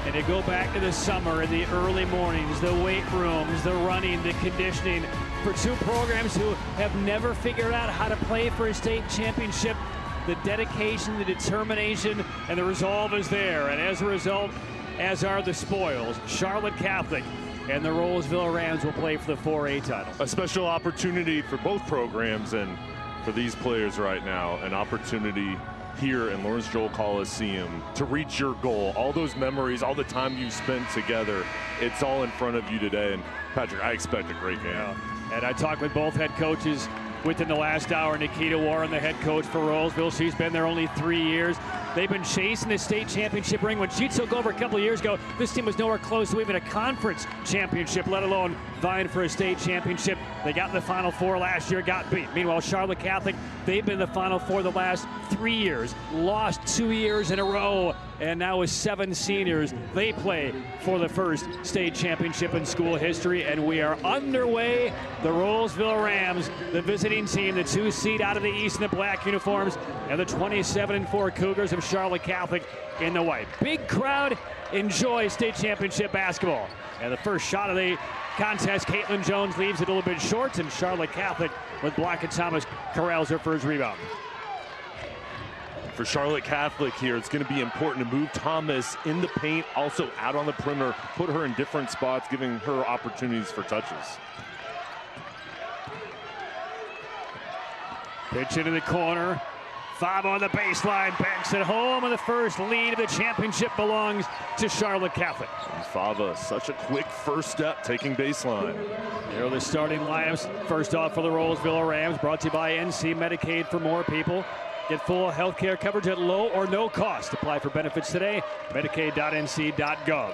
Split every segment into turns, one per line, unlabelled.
And you go back to the summer and the early mornings, the weight rooms, the running, the conditioning, for two programs who have never figured out how to play for a state championship. The dedication, the determination, and the resolve is there. And as a result, as are the spoils. Charlotte Catholic and the Rolesville Rams will play for the 4A title.
A special opportunity for both programs and for these players right now. An opportunity here in Lawrence Joel Coliseum to reach your goal. All those memories, all the time you spent together, it's all in front of you today. And Patrick, I expect a great game.
Yeah. And I talked with both head coaches within the last hour. Nikita Warren, the head coach for Rolesville. She's been there only 3 years. They've been chasing the state championship ring. When she took over a couple of years ago, this team was nowhere close to even a conference championship, let alone vying for a state championship. They got in the Final Four last year, got beat. Meanwhile, Charlotte Catholic, they've been in the Final Four the last 3 years, lost 2 years in a row, and now with 7 seniors, they play for the first state championship in school history, and we are underway. The Rolesville Rams, the visiting team, the 2 seed out of the East in the black uniforms, and the 27-4 Cougars of Charlotte Catholic in the white. Big crowd enjoys state championship basketball. And the first shot of the contest, Caitlin Jones leaves it a little bit short, and Charlotte Catholic with Block and Thomas corrals her first rebound.
For Charlotte Catholic here, it's going to be important to move Thomas in the paint, also out on the perimeter, put her in different spots, giving her opportunities for touches.
Pitch into the corner. Fava on the baseline, banks it home, and the first lead of the championship belongs to Charlotte Catholic.
And Fava, such a quick first step, taking baseline.
Here are the starting lineups. First off for the Rolesville Rams, brought to you by NC Medicaid for more people. Get full health care coverage at low or no cost. Apply for benefits today, medicaid.nc.gov.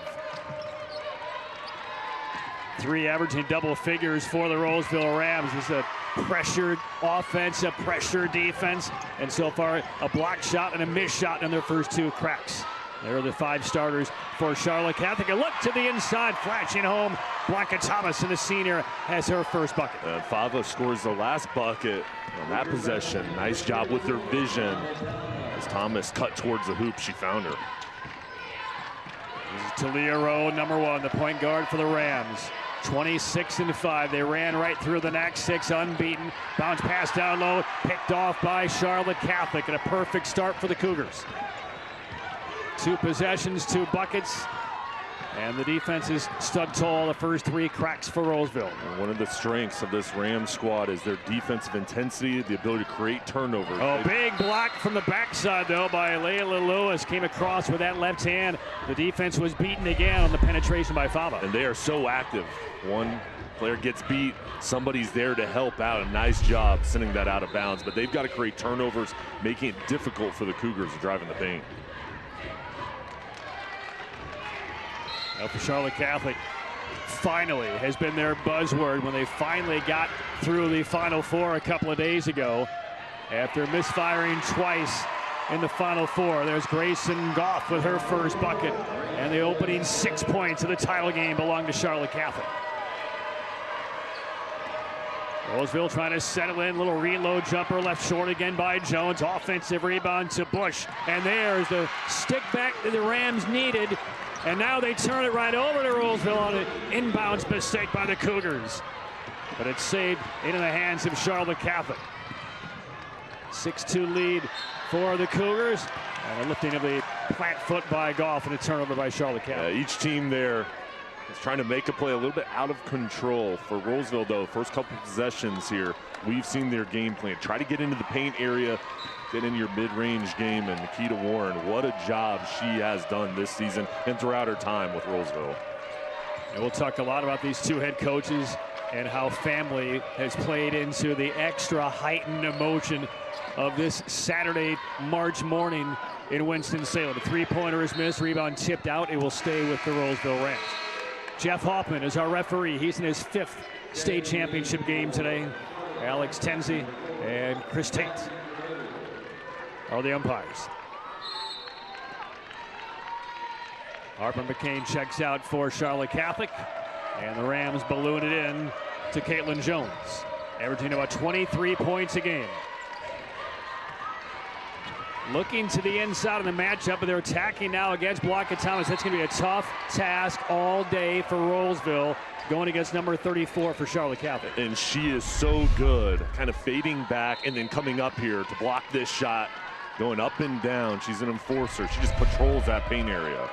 3 averaging double figures for the Rolesville Rams. This is a pressured offense, a pressure defense, and so far a block shot and a missed shot in their first 2 cracks. There are the 5 starters for Charlotte Catholic. A look to the inside, flashing home. Blanca Thomas, and the senior, has her first bucket.
Fava scores the last bucket on that possession. Nice job with her vision. As Thomas cut towards the hoop, she found her.
This is Talia Rowe, number 1, the point guard for the Rams. 26-5. They ran right through the next 6, unbeaten. Bounce pass down low, picked off by Charlotte Catholic, and a perfect start for the Cougars. 2 possessions, 2 buckets, and the defense is stood tall. The first 3 cracks for Rolesville.
And one of the strengths of this Rams squad is their defensive intensity, the ability to create turnovers.
Oh, big block from the backside, though, by Layla Lewis. Came across with that left hand. The defense was beaten again on the penetration by Fava.
And they are so active. One player gets beat, somebody's there to help out. A nice job sending that out of bounds, but they've got to create turnovers, making it difficult for the Cougars to drive in the paint.
Now for Charlotte Catholic, finally has been their buzzword when they finally got through the Final Four a couple of days ago. After misfiring twice in the Final Four, there's Grayson Goff with her first bucket, and the opening 6 points of the title game belong to Charlotte Catholic. Rolesville trying to settle in, little reload jumper left short again by Jones. Offensive rebound to Bush, and there's the stick back that the Rams needed. And now they turn it right over to Rolesville on an inbounds mistake by the Cougars. But it's saved into the hands of Charlotte Catholic. 6-2 lead for the Cougars. And a lifting of the plant foot by Goff and a turnover by Charlotte Catholic.
Each team there is trying to make a play a little bit out of control. For Rolesville, though, first couple possessions here, we've seen their game plan. Try to get into the paint area, get into your mid-range game, and Nikita Warren, what a job she has done this season and throughout her time with Rolesville.
And we'll talk a lot about these 2 head coaches and how family has played into the extra heightened emotion of this Saturday, March morning in Winston-Salem. A 3-pointer is missed, rebound tipped out. It will stay with the Rolesville Rams. Jeff Hoffman is our referee. He's in his 5th state championship game today. Alex Tenzi and Chris Tate are the umpires. Harper McCain checks out for Charlotte Catholic, and the Rams balloon it in to Caitlin Jones, averaging about 23 points a game. looking to the inside of the matchup, but they're attacking now against Block of Thomas. That's going to be a tough task all day for Rolesville, going against number 34 for Charlotte Catholic.
And she is so good, kind of fading back and then coming up here to block this shot, going up and down. She's an enforcer. She just patrols that paint area.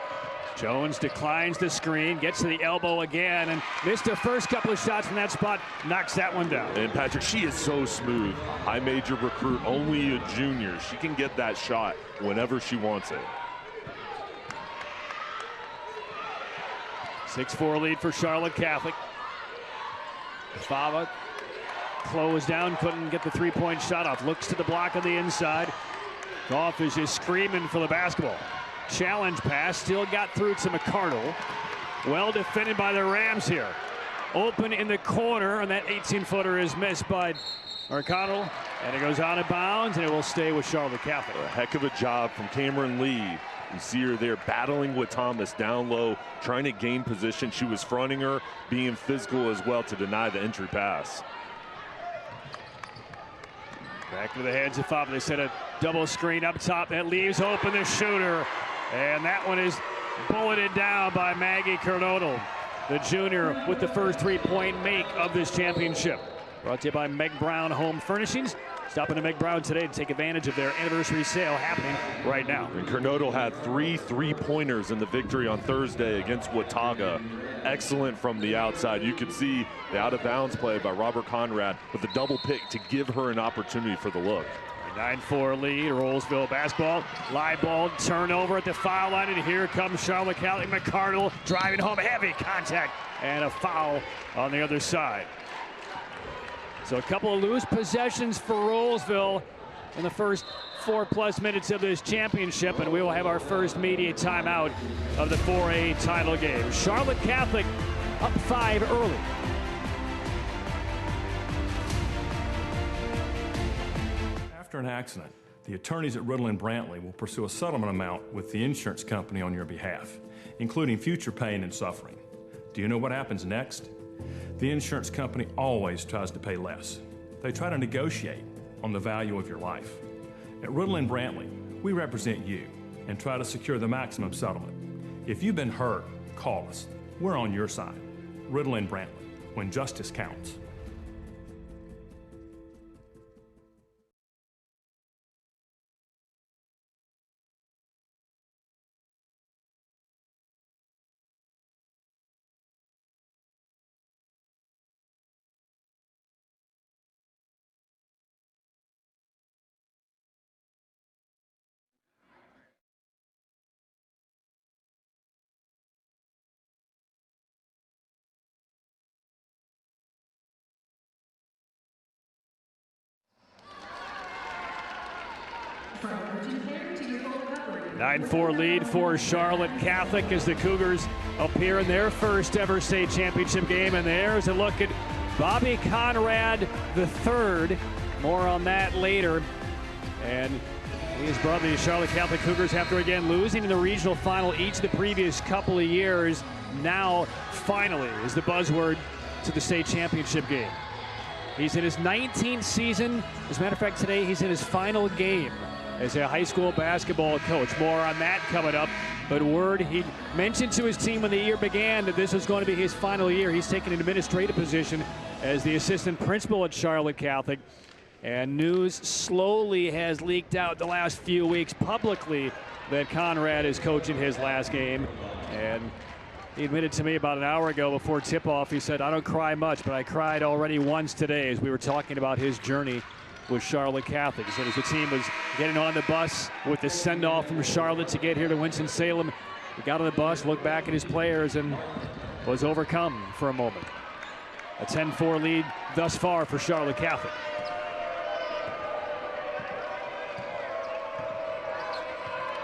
Jones declines the screen, gets to the elbow again, and missed her first couple of shots from that spot, knocks that one down.
And Patrick, she is so smooth. High major recruit, only a junior. She can get that shot whenever she wants it.
6-4 lead for Charlotte Catholic. Fava closed down, couldn't get the three-point shot off. Looks to the block on the inside. Goff is just screaming for the basketball. Challenge pass, still got through to McCardle. Well defended by the Rams here. Open in the corner, and that 18-footer is missed by McCardle. And it goes out of bounds, and it will stay with Charlotte Catholic.
A heck of a job from Cameron Lee. You see her there battling with Thomas down low, trying to gain position. She was fronting her, being physical as well to deny the entry pass.
Back to the hands of Fava. They set a double screen up top that leaves open the shooter. And that one is bulleted down by Maggie Kernodle, the junior, with the first three-point make of this championship. Brought to you by Meg Brown Home Furnishings. Stop into Meg Brown today to take advantage of their anniversary sale happening right now.
And Kernodle had 3 3-pointers in the victory on Thursday against Watauga. Excellent from the outside. You could see the out-of-bounds play by Robert Conrad with the double pick to give her an opportunity for the look.
9-4 lead, Rolesville basketball. Live ball, turnover at the foul line, and here comes Charlotte Catholic. McCardle driving home, heavy contact, and a foul on the other side. So a couple of loose possessions for Rolesville in the first 4+ minutes of this championship, and we will have our first media timeout of the 4A title game. Charlotte Catholic up 5 early.
After an accident, the attorneys at Riddle and Brantley will pursue a settlement amount with the insurance company on your behalf, including future pain and suffering. Do you know what happens next? The insurance company always tries to pay less. They try to negotiate on the value of your life. At Riddle and Brantley, we represent you and try to secure the maximum settlement. If you've been hurt, call us. We're on your side. Riddle and Brantley, when justice counts.
From urgent care to your full recovery.
9-4 lead for Charlotte Catholic as the Cougars appear in their first ever state championship game. And there's a look at Bobby Conrad III. More on that later. And his brother, the Charlotte Catholic Cougars, after again losing in the regional final each of the previous couple of years, now finally is the buzzword to the state championship game. He's in his 19th season. As a matter of fact, today he's in his final game as a high school basketball coach. More on that coming up. But word he mentioned to his team when the year began that this was going to be his final year. He's taken an administrative position as the assistant principal at Charlotte Catholic. And news slowly has leaked out the last few weeks publicly that Conrad is coaching his last game. And he admitted to me about an hour ago before tip-off, he said, "I don't cry much, but I cried already once today," as we were talking about his journey with Charlotte Catholic. He said as the team was getting on the bus with the send-off from Charlotte to get here to Winston-Salem, he got on the bus, looked back at his players, and was overcome for a moment. A 10-4 lead thus far for Charlotte Catholic.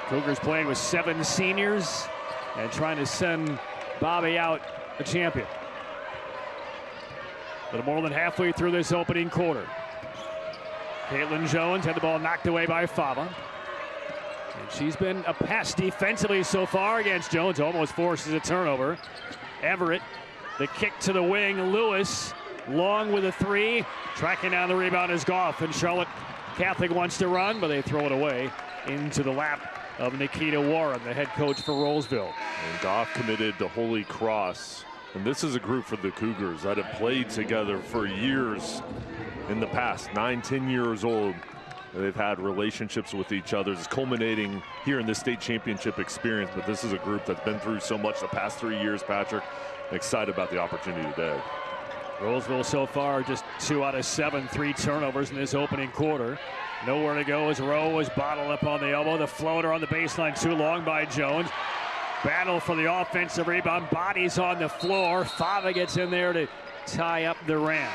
Cougars playing with 7 seniors and trying to send Bobby out a champion. A little more than halfway through this opening quarter. Caitlin Jones had the ball knocked away by Fava. And she's been a pest defensively so far against Jones. Almost forces a turnover. Everett, the kick to the wing. Lewis, long with a 3. Tracking down the rebound is Goff. And Charlotte Catholic wants to run, but they throw it away into the lap of Nikita Warren, the head coach for Rolesville.
And Goff committed to Holy Cross. And this is a group for the Cougars that have played together for years in the past, 9, 10 years old. They've had relationships with each other. It's culminating here in this state championship experience, but this is a group that's been through so much the past 3 years, Patrick. Excited about the opportunity today.
Rolesville so far just 2 out of 7, 3 turnovers in this opening quarter. Nowhere to go as Rowe was bottled up on the elbow. The floater on the baseline too long by Jones. Battle for the offensive rebound. Bodies on the floor. Fava gets in there to tie up the Rams.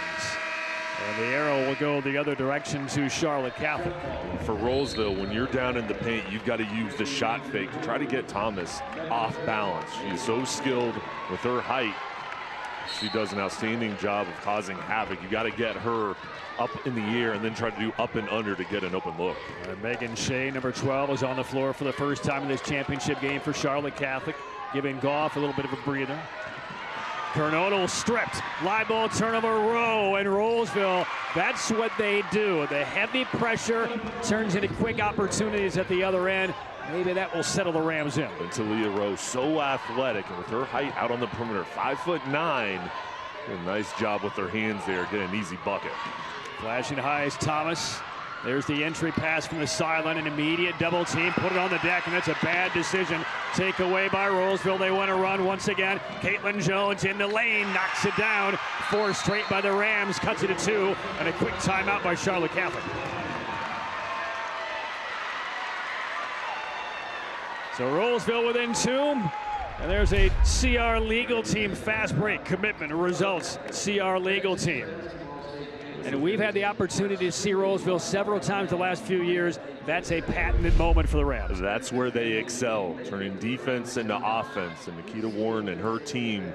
And the arrow will go the other direction to Charlotte Catholic.
For Rolesville, when you're down in the paint, you've got to use the shot fake to try to get Thomas off balance. She is so skilled with her height. She does an outstanding job of causing havoc. You got to get her up in the air and then try to do up and under to get an open look.
Megan Shea, number 12, is on the floor for the first time in this championship game for Charlotte Catholic, giving Goff a little bit of a breather. Kernodle stripped. Live ball turnover, Rowe, and Rolesville. That's what they do. The heavy pressure turns into quick opportunities at the other end. Maybe that will settle the Rams in.
And Talia Rowe, so athletic, and with her height out on the perimeter, 5'9". A nice job with her hands there, get an easy bucket.
Flashing high is Thomas. There's the entry pass from the sideline, an immediate double team, put it on the deck, and that's a bad decision. Take away by Rolesville. They want to run once again. Caitlin Jones in the lane, knocks it down. 4 straight by the Rams, cuts it to 2, and a quick timeout by Charlotte Catholic. So Rolesville within 2, and there's a CR legal team fast break commitment results. CR legal team. And we've had the opportunity to see Rolesville several times the last few years. That's a patented moment for the Rams.
That's where they excel, turning defense into offense. And Nikita Warren and her team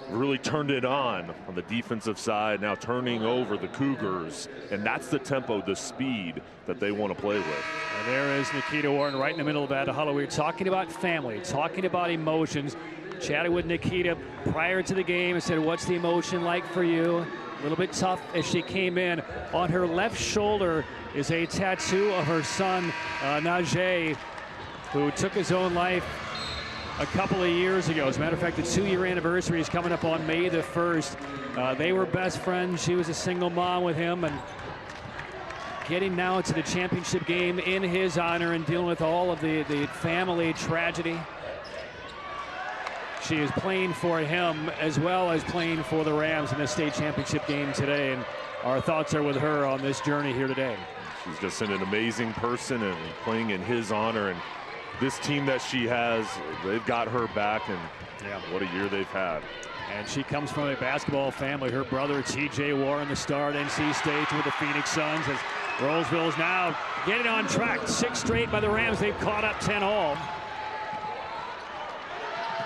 really turned it on the defensive side, now turning over the Cougars. And that's the tempo, the speed that they want to play with.
And there is Nikita Warren right in the middle of that huddle. We were talking about family, talking about emotions. Chatted with Nikita prior to the game and said, what's the emotion like for you? A little bit tough as she came in. On her left shoulder is a tattoo of her son, Najee, who took his own life a couple of years ago. As a matter of fact, the 2-year anniversary is coming up on May the 1st. They were best friends. She was a single mom with him, and getting now to the championship game in his honor and dealing with all of the family tragedy. She is playing for him as well as playing for the Rams in the state championship game today, and our thoughts are with her on this journey here today.
She's just an amazing person and playing in his honor, and this team that she has, they've got her back, and what a year they've had.
And she comes from a basketball family. Her brother TJ Warren, the star at NC State with the Phoenix Suns, as Rolesville is now getting on track. 6 straight by the Rams. They've caught up 10 all.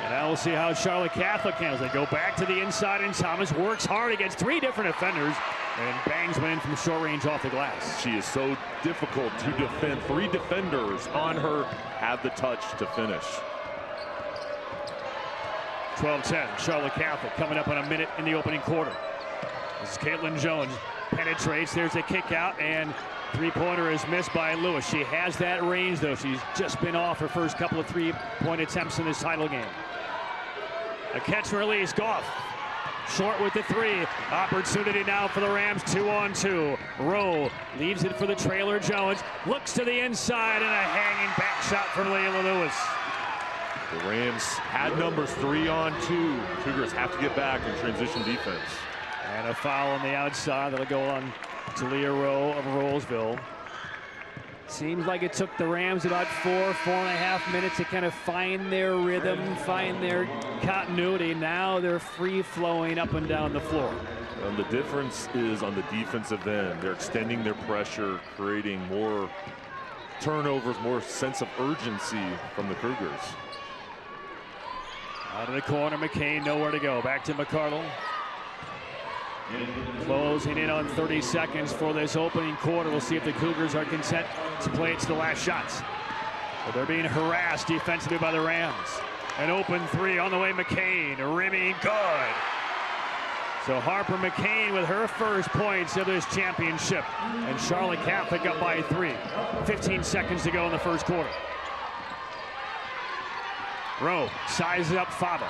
And now we'll see how Charlotte Catholic handles. They go back to the inside, and Thomas works hard against 3 different defenders and bangs one in from short range off the glass.
She is so difficult to defend. 3 defenders on her have the touch to finish.
12-10, Charlotte Catholic coming up on a minute in the opening quarter. This is Caitlin Jones, penetrates, there's a kick out, and 3-pointer is missed by Lewis. She has that range, though. She's just been off her first couple of 3-point attempts in this title game. A catch and release, Goff. Short with the 3. Opportunity now for the Rams, 2-on-2. Rowe leaves it for the trailer, Jones. Looks to the inside, and a hanging back shot from Layla Lewis.
The Rams had numbers 3-on-2. Cougars have to get back in transition defense.
And a foul on the outside that'll go on to Leah Rowe of Rolesville. Seems like it took the Rams about 4.5 minutes to kind of find their rhythm, find their continuity. Now they're free-flowing up and down the floor.
And the difference is on the defensive end. They're extending their pressure, creating more turnovers, more sense of urgency from the Cougars.
Out of the corner, McCain, nowhere to go. Back to McCardle. Closing in on 30 seconds for this opening quarter. We'll see if the Cougars are content to play it to the last shots. But they're being harassed defensively by the Rams. An open 3 on the way, McCain. Rimming, good. So Harper McCain with her first points of this championship. And Charlotte Catholic up by 3. 15 seconds to go in the first quarter. Rowe sizes up Fava.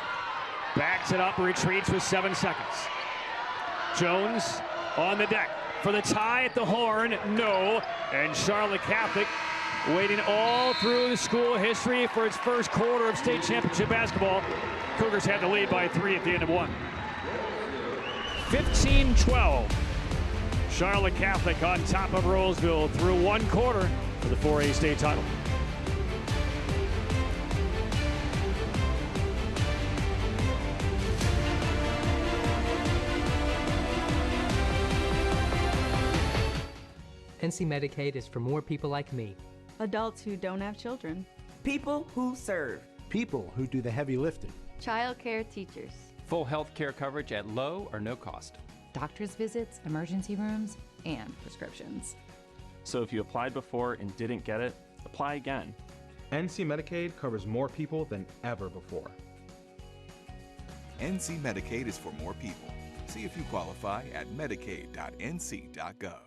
Backs it up, retreats with 7 seconds. Jones on the deck for the tie at the horn. No. And Charlotte Catholic waiting all through the school history for its first quarter of state championship basketball. Cougars had the lead by 3 at the end of 1. 15-12. Charlotte Catholic on top of Rolesville through 1 quarter for the 4A state title.
NC Medicaid is for more people like me.
Adults who don't have children.
People who serve.
People who do the heavy lifting.
Child care teachers.
Full health care coverage at low or no cost.
Doctor's visits, emergency rooms, and prescriptions.
So if you applied before and didn't get it, apply again.
NC Medicaid covers more people than ever before.
NC Medicaid is for more people. See if you qualify at medicaid.nc.gov.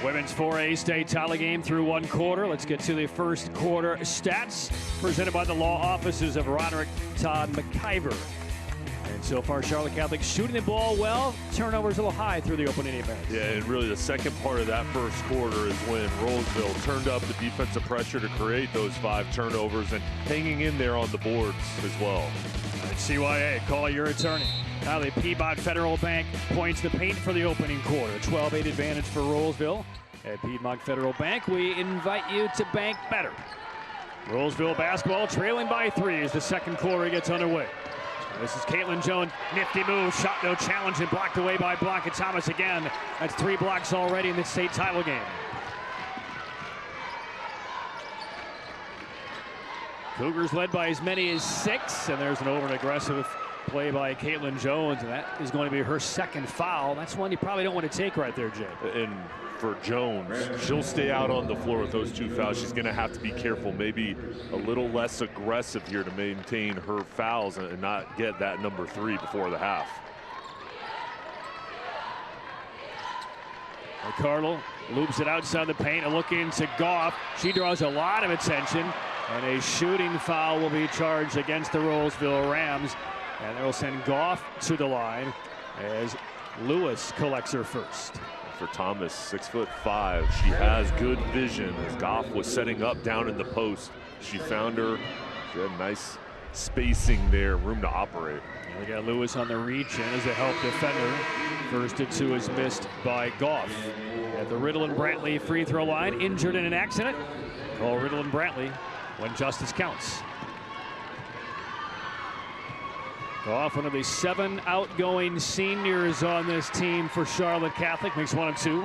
Women's 4A state title game through 1 quarter. Let's get to the first quarter stats presented by the law offices of Roderick Todd McIver. And so far, Charlotte Catholic shooting the ball well. Turnovers a little high through the opening 8 minutes.
Yeah, and really the second part of that first quarter is when Rolesville turned up the defensive pressure to create those 5 turnovers and hanging in there on the boards as well.
All right, CYA, call your attorney. Now the Piedmont Federal Bank points the paint for the opening quarter. 12-8 advantage for Rolesville. At Piedmont Federal Bank, we invite you to bank better. Rolesville basketball trailing by 3 as the second quarter gets underway. This is Caitlin Jones, nifty move, shot no challenge and blocked away by Blanca Thomas again. That's 3 blocks already in the state title game. Cougars led by as many as 6, and there's an over and aggressive play by Caitlin Jones, and that is going to be her second foul. That's one you probably don't want to take right there, Jay.
And for Jones, she'll stay out on the floor with those 2 fouls. She's going to have to be careful, maybe a little less aggressive here to maintain her fouls and not get that number 3 before the half.
McCardle loops it outside the paint and looking to Goff. She draws a lot of attention, and a shooting foul will be charged against the Rolesville Rams. And they'll send Goff to the line as Lewis collects her first.
For Thomas, 6'5", she has good vision. As Goff was setting up down in the post, she found her. She had nice spacing there, room to operate.
Yeah, they got Lewis on the reach in as a help defender. First and 2 is missed by Goff. At the Riddle and Brantley free throw line, injured in an accident. Call Riddle and Brantley when justice counts. Goff, one of the 7 outgoing seniors on this team for Charlotte Catholic, makes 1 and 2.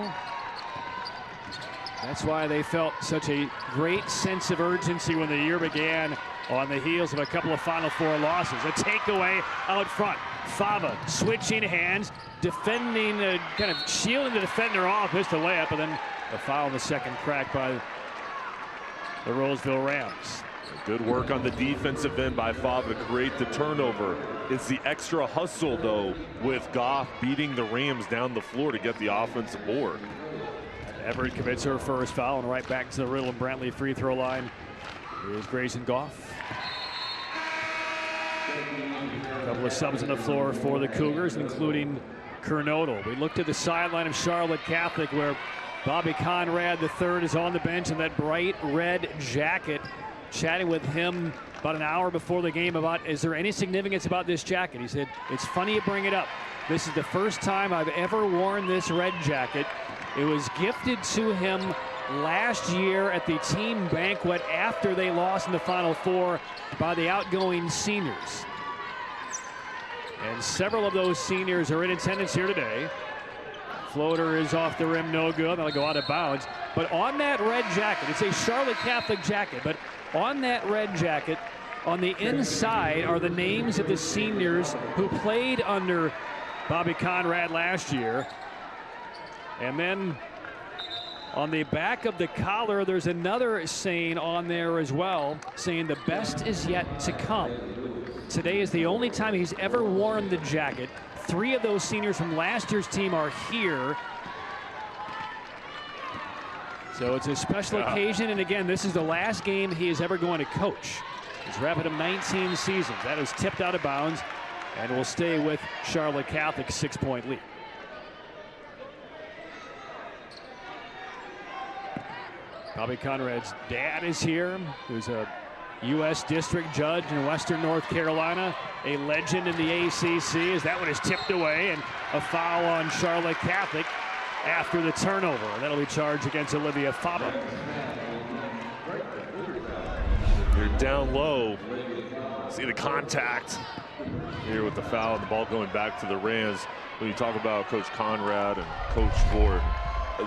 That's why they felt such a great sense of urgency when the year began on the heels of a couple of Final Four losses. A takeaway out front. Fava switching hands, defending, kind of shielding the defender off, missed the layup, and then a foul in the second crack by the Rolesville Rams.
Good work on the defensive end by Fava to create the turnover. It's the extra hustle, though, with Goff beating the Rams down the floor to get the offensive board.
Everett commits her first foul, and right back to the Riddle and Brantley free throw line is Grayson Goff. A couple of subs on the floor for the Cougars, including Kernodle. We looked at the sideline of Charlotte Catholic, where Bobby Conrad III is on the bench in that bright red jacket. Chatting with him about an hour before the game about, is there any significance about this jacket? He said, it's funny you bring it up. This is the first time I've ever worn this red jacket. It was gifted to him last year at the team banquet after they lost in the Final Four by the outgoing seniors. And several of those seniors are in attendance here today. Floater is off the rim, no good. That'll go out of bounds. But on that red jacket, it's a Charlotte Catholic jacket, but on that red jacket, on the inside are the names of the seniors who played under Bobby Conrad last year. And then on the back of the collar, there's another saying on there as well, saying the best is yet to come. Today is the only time he's ever worn the jacket. 3 of those seniors from last year's team are here. So it's a special occasion, and again, this is the last game he is ever going to coach. He's wrapping up 19 seasons. That is tipped out of bounds and will stay with Charlotte Catholic's 6-point lead. Bobby Conrad's dad is here, who's a U.S. District Judge in Western North Carolina, a legend in the ACC, as that one is tipped away, and a foul on Charlotte Catholic after the turnover. And that'll be charged against Olivia Fava.
You're down low. See the contact here with the foul and the ball going back to the Rams. When you talk about Coach Conrad and Coach Ford,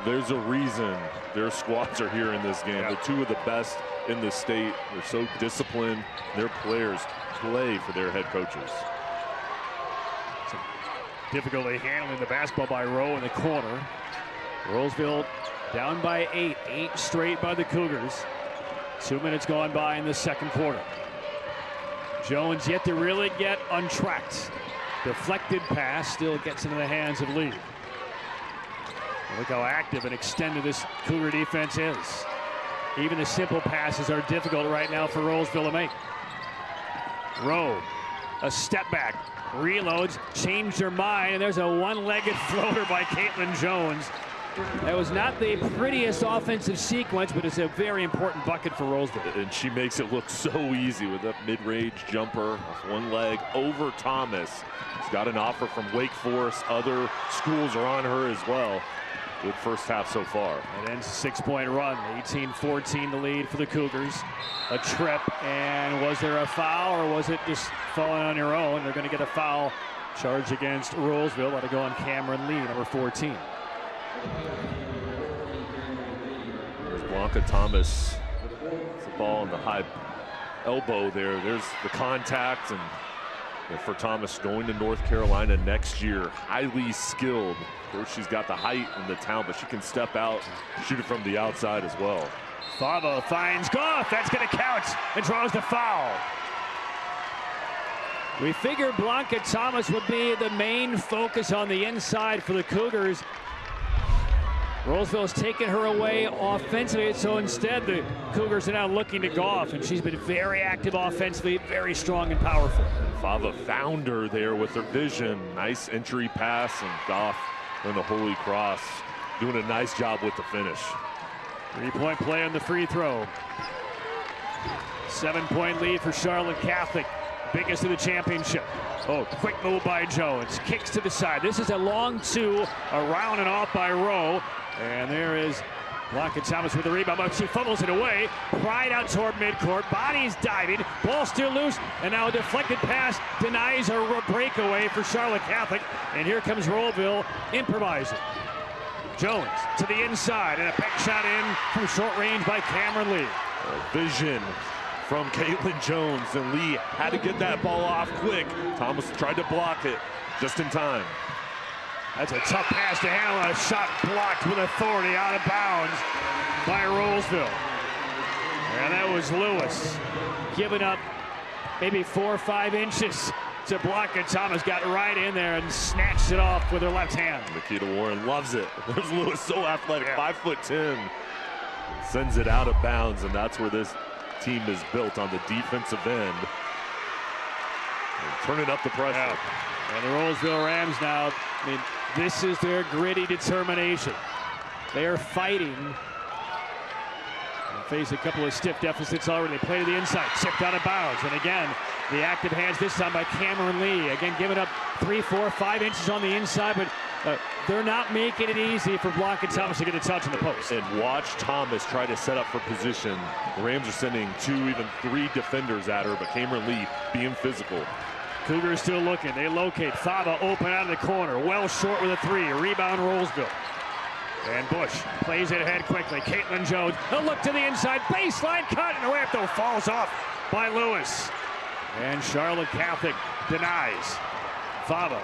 there's a reason their squads are here in this game. They're 2 of the best in the state. They're so disciplined. Their players play for their head coaches.
Some difficulty handling the basketball by Rowe in the corner. Rolesville down by 8. 8 straight by the Cougars. 2 minutes gone by in the second quarter. Jones yet to really get untracked. Deflected pass still gets into the hands of Lee. Look how active and extended this Cougar defense is. Even the simple passes are difficult right now for Rolesville to make. Rowe, a step back, reloads, changed her mind, and there's a one-legged floater by Caitlin Jones. That was not the prettiest offensive sequence, but it's a very important bucket for Rolesville.
And she makes it look so easy with that mid-range jumper with one leg over Thomas. She's got an offer from Wake Forest. Other schools are on her as well. Good first half so far.
It ends 6-point run. 18-14 the lead for the Cougars. A trip, and was there a foul or was it just falling on your own? They're going to get a foul charge against Rolesville. Let it go on Cameron Lee, number 14.
There's Blanca Thomas. It's the ball in the high elbow there. There's the contact, and for Thomas going to North Carolina next year, highly skilled. Of course, she's got the height and the talent, but she can step out, shoot it from the outside as well.
Fava finds Goff. That's going to count and draws the foul. We figured Blanca Thomas would be the main focus on the inside for the Cougars. Rolesville has taken her away offensively, so instead the Cougars are now looking to Goff, and she's been very active offensively, very strong and powerful.
Fava found her there with her vision. Nice entry pass, and Goff in the Holy Cross doing a nice job with the finish.
3-point play on the free throw. 7-point lead for Charlotte Catholic, biggest of the championship. Oh, quick move by Jones, kicks to the side. This is a long 2, around and off by Rowe. And there is Blanca Thomas with the rebound, but she fumbles it away. Right out toward midcourt. Bodies diving. Ball still loose. And now a deflected pass denies a breakaway for Charlotte Catholic. And here comes Rolesville improvising. Jones to the inside, and a back shot in from short range by Cameron Lee.
Vision from Caitlin Jones, and Lee had to get that ball off quick. Thomas tried to block it just in time.
That's a tough pass to handle. A shot blocked with authority out of bounds by Rolesville. And that was Lewis giving up maybe 4 or 5 inches to block it. Thomas got right in there and snatched it off with her left hand.
Nikita Warren loves it. There's Lewis, so athletic, 5'10", sends it out of bounds, and that's where this team is built, on the defensive end. And turning up the pressure.
Yeah. And the Rolesville Rams now, I mean, this is their gritty determination. They are fighting. Faced a couple of stiff deficits already. They play to the inside, tipped out of bounds. And again, the active hands this time by Cameron Lee. Again, giving up 3, 4, 5 inches on the inside, but they're not making it easy for Blanca Thomas to get a touch in the post.
And watch Thomas try to set up for position. The Rams are sending 2, even 3 defenders at her, but Cameron Lee being physical.
Cougars still looking. They locate Fava open out of the corner. Well short with a 3. Rebound Rolesville. And Bush plays it ahead quickly. Caitlin Jones, a look to the inside, baseline cut, and the way up though falls off by Lewis. And Charlotte Catholic denies. Fava,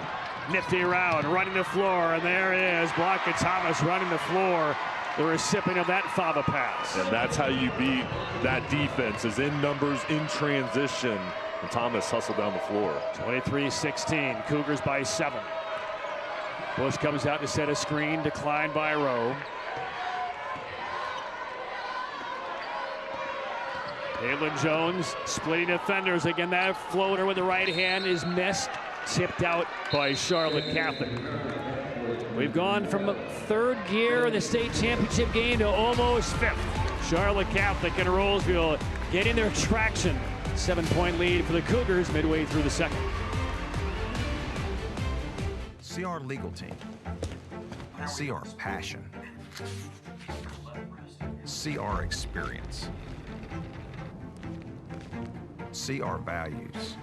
nifty round, running the floor, and there is Blanca Thomas running the floor, the recipient of that Fava pass.
And that's how you beat that defense, is in numbers, in transition. And Thomas hustled down the floor.
23-16, Cougars by 7. Bush comes out to set a screen, declined by Rowe. Caitlin Jones splitting defenders. Again, that floater with the right hand is missed, tipped out by Charlotte Catholic. We've gone from 3rd gear in the state championship game to almost 5th. Charlotte Catholic and Rolesville getting their traction. 7-point lead for the Cougars midway through the second.
See our legal team. See our passion. See our experience. See our values.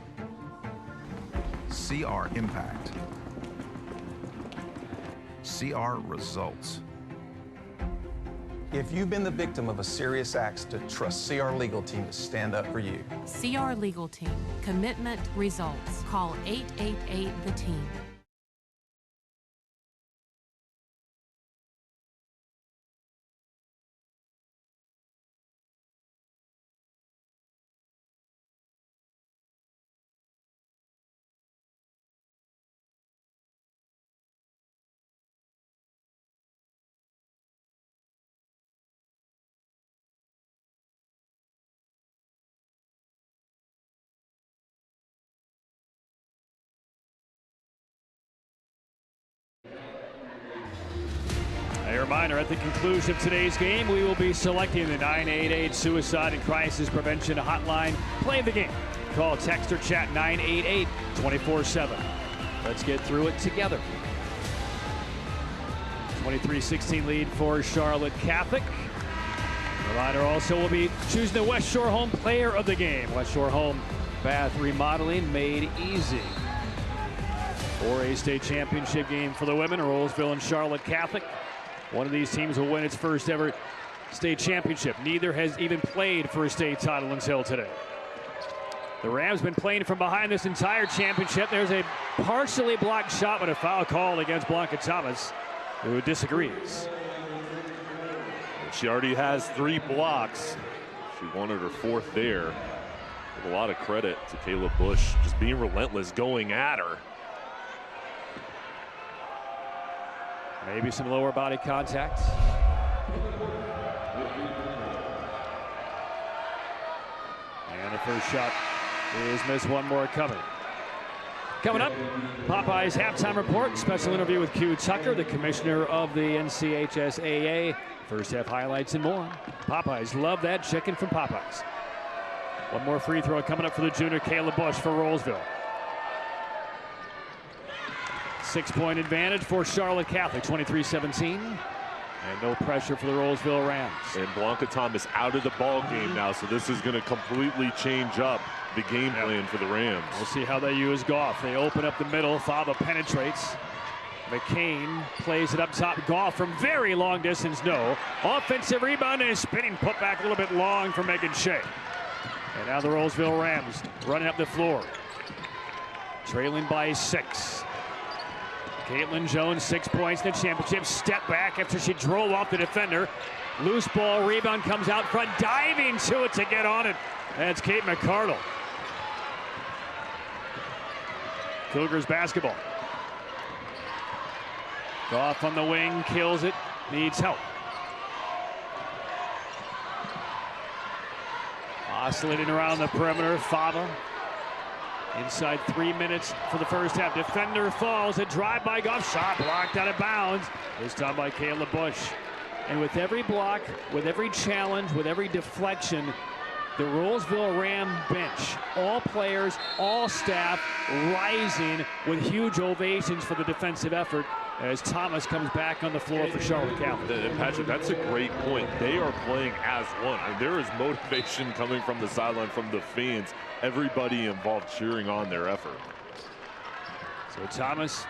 See our impact. See our results.
If you've been the victim of a serious accident, trust CR Legal Team to stand up for you.
CR Legal Team. Commitment, results. Call 888-THE-TEAM.
A reminder, at the conclusion of today's game, we will be selecting the 988 Suicide and Crisis Prevention Hotline. Play the game. Call, text, or chat 988 24/7. Let's get through it together. 23-16 lead for Charlotte Catholic. Reminder also will be choosing the West Shore Home Player of the Game. West Shore Home Bath Remodeling made easy. For a state championship game for the women, Rolesville and Charlotte Catholic. One of these teams will win its first ever state championship. Neither has even played for a state title until today. The Rams been playing from behind this entire championship. There's a partially blocked shot, but a foul called against Blanca Thomas, who disagrees.
She already has 3 blocks. She wanted her 4th there. Give a lot of credit to Kayla Bush, just being relentless, going at her.
Maybe some lower body contact. And the first shot is missed. One more coming. Coming up, Popeye's halftime report. Special interview with Q Tucker, the commissioner of the NCHSAA. First half highlights and more. Popeyes, love that chicken from Popeyes. One more free throw coming up for the junior Kayla Bush for Rolesville. 6-point advantage for Charlotte Catholic, 23-17. And no pressure for the Rolesville Rams.
And Blanca Thomas out of the ball game now, so this is going to completely change up the game plan for the Rams.
We'll see how they use Goff. They open up the middle. Fava penetrates. McCain plays it up top. Goff from very long distance, no. Offensive rebound and a spinning putback a little bit long for Megan Shea. And now the Rolesville Rams running up the floor. Trailing by 6. Caitlin Jones, 6 points in the championship. Step back after she drove off the defender. Loose ball, rebound comes out front, diving to it to get on it. That's Kate McCardle. Cougars basketball. Goff on the wing, kills it, needs help. Oscillating around the perimeter, Fava. Inside 3 minutes for the first half. Defender falls, a drive by Goff, shot blocked out of bounds. This time by Kayla Bush. And with every block, with every challenge, with every deflection, the Rolesville Ram bench, all players, all staff rising with huge ovations for the defensive effort as Thomas comes back on the floor for Charlotte Catholic.
And Patrick, that's a great point. They are playing as one. I mean, there is motivation coming from the sideline, from the fans, everybody involved cheering on their effort.
So Thomas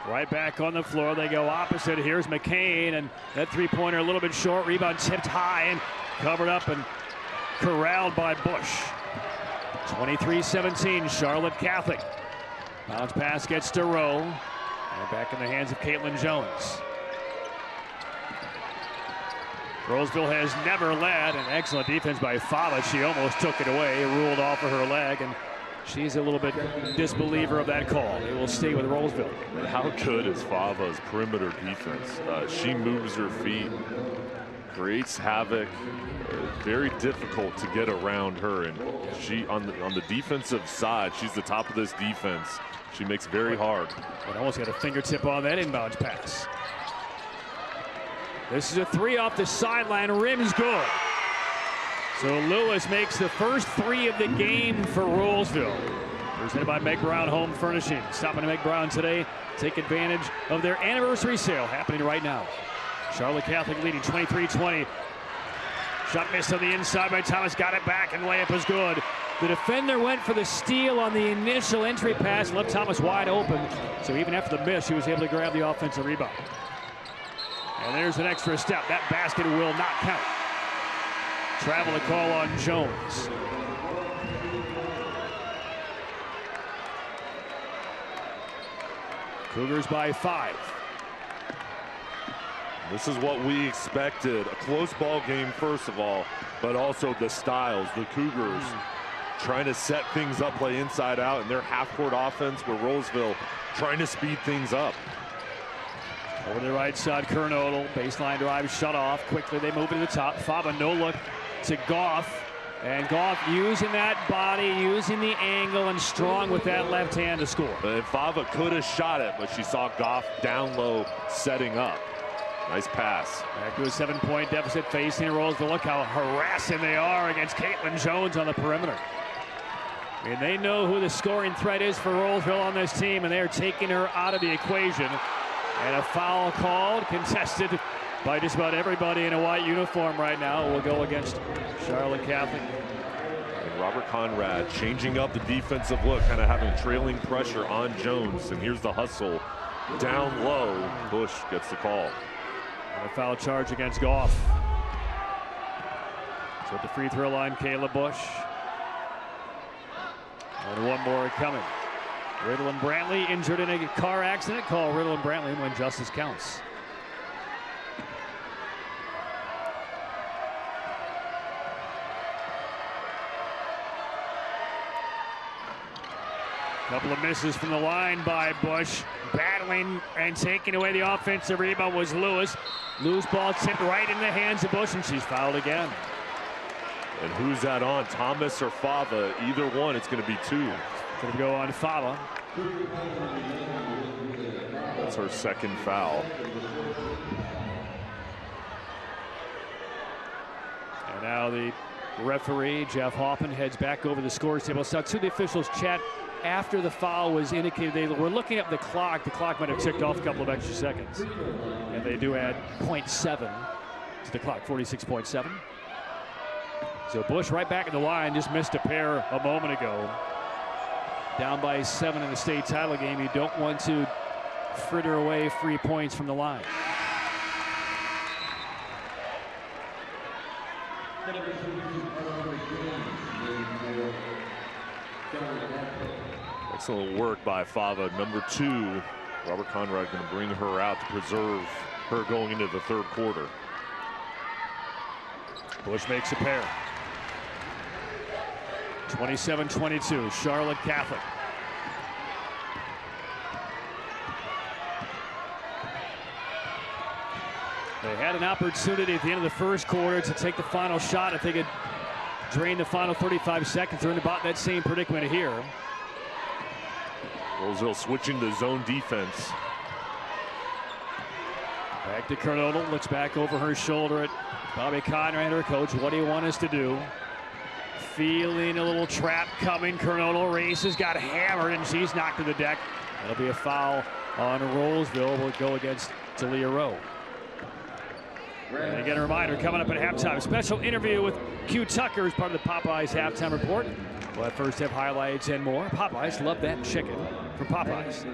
right back on the floor. They go opposite. Here's McCain, and that three-pointer a little bit short. Rebound tipped high and covered up and corralled by Bush. 23-17, Charlotte Catholic. Bounce pass gets to Rowe. And back in the hands of Caitlin Jones. Rolesville has never led. An excellent defense by Fava. She almost took it away, ruled off of her leg, and she's a little bit disbeliever of that call. It will stay with Rolesville.
And how good is Fava's perimeter defense? She moves her feet, creates havoc. Very difficult to get around her, and she on the defensive side, she's the top of this defense. She makes it very hard.
But almost got a fingertip on that inbounds pass. This is a three off the sideline. Rim's good. So Lewis makes the first three of the game for Rolesville. Presented by Meg Brown Home Furnishing. Stopping to Meg Brown today. Take advantage of their anniversary sale happening right now. Charlotte Catholic leading 23-20. Shot missed on the inside by Thomas. Got it back, and layup is good. The defender went for the steal on the initial entry pass, left Thomas wide open. So even after the miss, he was able to grab the offensive rebound. And there's an extra step. That basket will not count. Travel to call on Jones. Cougars by 5.
This is what we expected. A close ball game, first of all, but also the styles. The Cougars trying to set things up, play inside out, and their half-court offense where Rolesville trying to speed things up.
Over the right side, Kernodle, baseline drive, shut off. Quickly they move it to the top. Fava no look to Goff. And Goff using that body, using the angle, and strong with that left hand to score.
And Fava could have shot it, but she saw Goff down low setting up. Nice pass.
Back to a 7-point deficit facing Rolesville. Look how harassing they are against Caitlin Jones on the perimeter. And they know who the scoring threat is for Rolesville on this team, and they are taking her out of the equation. And a foul called, contested by just about everybody in a white uniform right now. Will go against Charlotte Catholic.
And Robert Conrad changing up the defensive look, kind of having trailing pressure on Jones. And here's the hustle down low. Bush gets the call.
And a foul charge against Goff. So at the free throw line, Kayla Bush. And one more coming. Riddle and Brantley injured in a car accident. Call Riddle and Brantley when justice counts. Couple of misses from the line by Bush. Battling and taking away the offensive rebound was Lewis. Loose ball tipped right in the hands of Bush, and she's fouled again.
And who's that on? Thomas or Fava? Either one, it's going to be 2.
Going to go on Fava.
That's her second foul.
And now the referee, Jeff Hoffman, heads back over the scores table. Saw 2 of the officials chat after the foul was indicated. They were looking at the clock. The clock might have ticked off a couple of extra seconds. And they do add 0.7 to the clock, 46.7. So Bush right back in the line, just missed a pair a moment ago. Down by 7 in the state title game. You don't want to fritter away free points from the line.
Excellent work by Fava. Number 2, Robert Conrad going to bring her out to preserve her going into the third quarter.
Bush makes a pair. 27-22, Charlotte Catholic. They had an opportunity at the end of the first quarter to take the final shot if they could drain the final 35 seconds. They're in about that same predicament here.
Rolesville switching to zone defense.
Back to Kernodle, looks back over her shoulder at Bobby Conrad, her coach. What do you want us to do? Feeling a little trap coming. Kernodle races, got hammered, and she's knocked to the deck. That'll be a foul on Rolesville. Will go against Talia Rowe. And again, a reminder, coming up at halftime, special interview with Q Tucker as part of the Popeyes halftime report. We'll have first half highlights and more. Popeyes, love that chicken from Popeyes.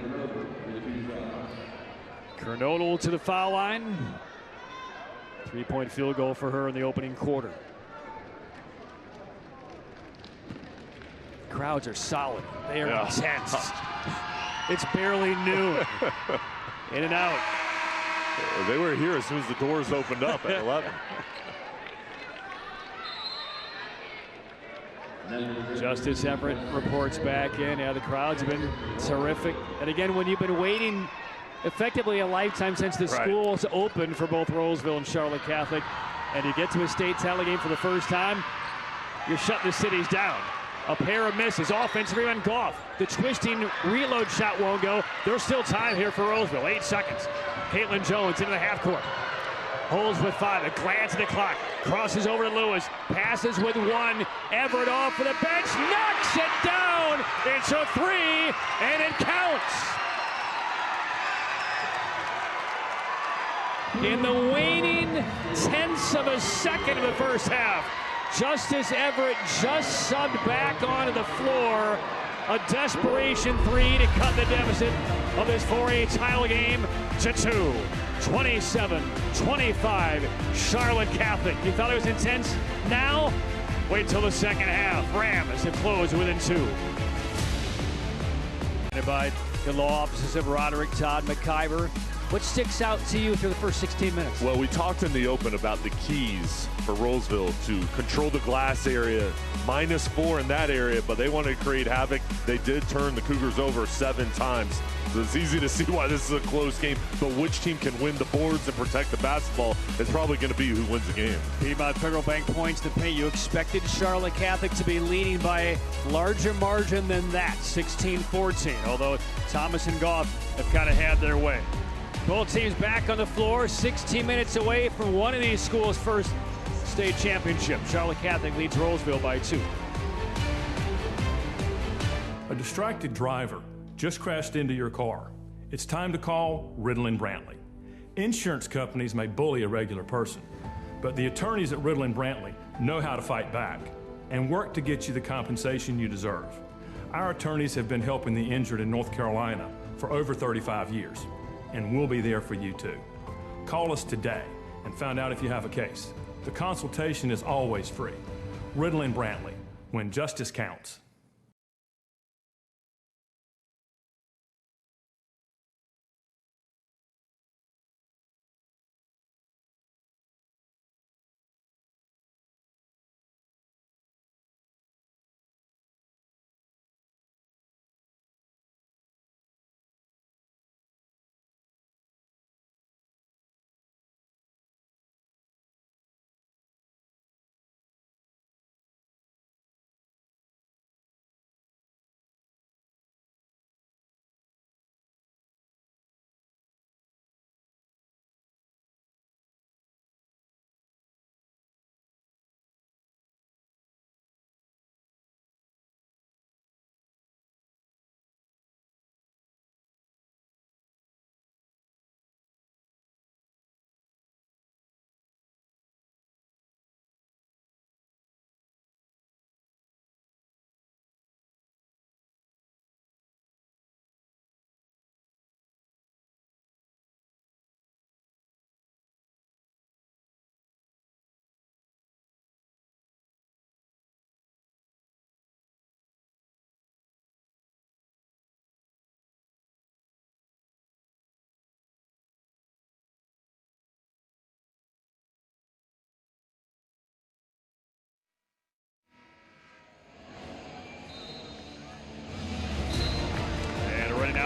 Kernodle to the foul line. 3-point field goal for her in the opening quarter. Crowds are solid. They are intense. It's barely noon. In and out.
They were here as soon as the doors opened up at 11.
Justice Everett reports back in. Yeah, the crowds have been terrific. And again, when you've been waiting effectively a lifetime since the schools opened for both Rolesville and Charlotte Catholic, and you get to a state title game for the first time, you're shutting the cities down. A pair of misses. Offensive rebound, Goff. The twisting reload shot won't go. There's still time here for Rolesville. 8 seconds. Caitlin Jones into the half court. Holds with 5. A glance at the clock. Crosses over to Lewis. Passes with 1. Everett off for the bench. Knocks it down. It's a 3, and it counts. In the waning tenths of a second of the first half, Justice Everett just subbed back onto the floor. A desperation 3 to cut the deficit of this 4A title game to 2. 27-25, Charlotte Catholic. You thought it was intense? Now, wait till the second half. Rams have closed within 2. By the law offices of Roderick Todd McIver. What sticks out to you through the first 16 minutes?
Well, we talked in the open about the keys for Rolesville to control the glass area. -4 in that area, but they wanted to create havoc. They did turn the Cougars over 7 times. So it's easy to see why this is a close game, but which team can win the boards and protect the basketball is probably going to be who wins the game.
Piedmont Federal Bank points to pay. You expected Charlotte Catholic to be leading by a larger margin than that, 16-14, although Thomas and Goff have kind of had their way. Both teams back on the floor, 16 minutes away from one of these schools' first state championship. Charlotte Catholic leads Rolesville by 2.
A distracted driver just crashed into your car. It's time to call Riddle & Brantley. Insurance companies may bully a regular person, but the attorneys at Riddle & Brantley know how to fight back and work to get you the compensation you deserve. Our attorneys have been helping the injured in North Carolina for over 35 years. And we'll be there for you too. Call us today and find out if you have a case. The consultation is always free. Riddle & Brantley, when justice counts.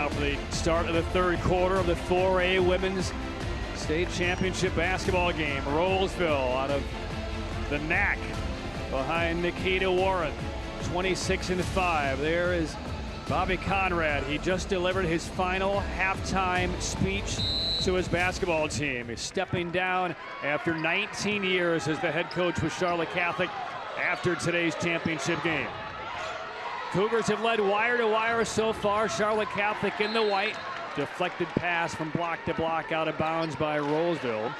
now for the start of the third quarter of the 4A Women's State Championship basketball game. Rolesville out of the NAC behind Nikita Warren, 26-5. There is Bobby Conrad. He just delivered his final halftime speech to his basketball team. He's stepping down after 19 years as the head coach with Charlotte Catholic after today's championship game. Cougars have led wire to wire so far. Charlotte Catholic in the white. Deflected pass from block to block out of bounds by Rolesville.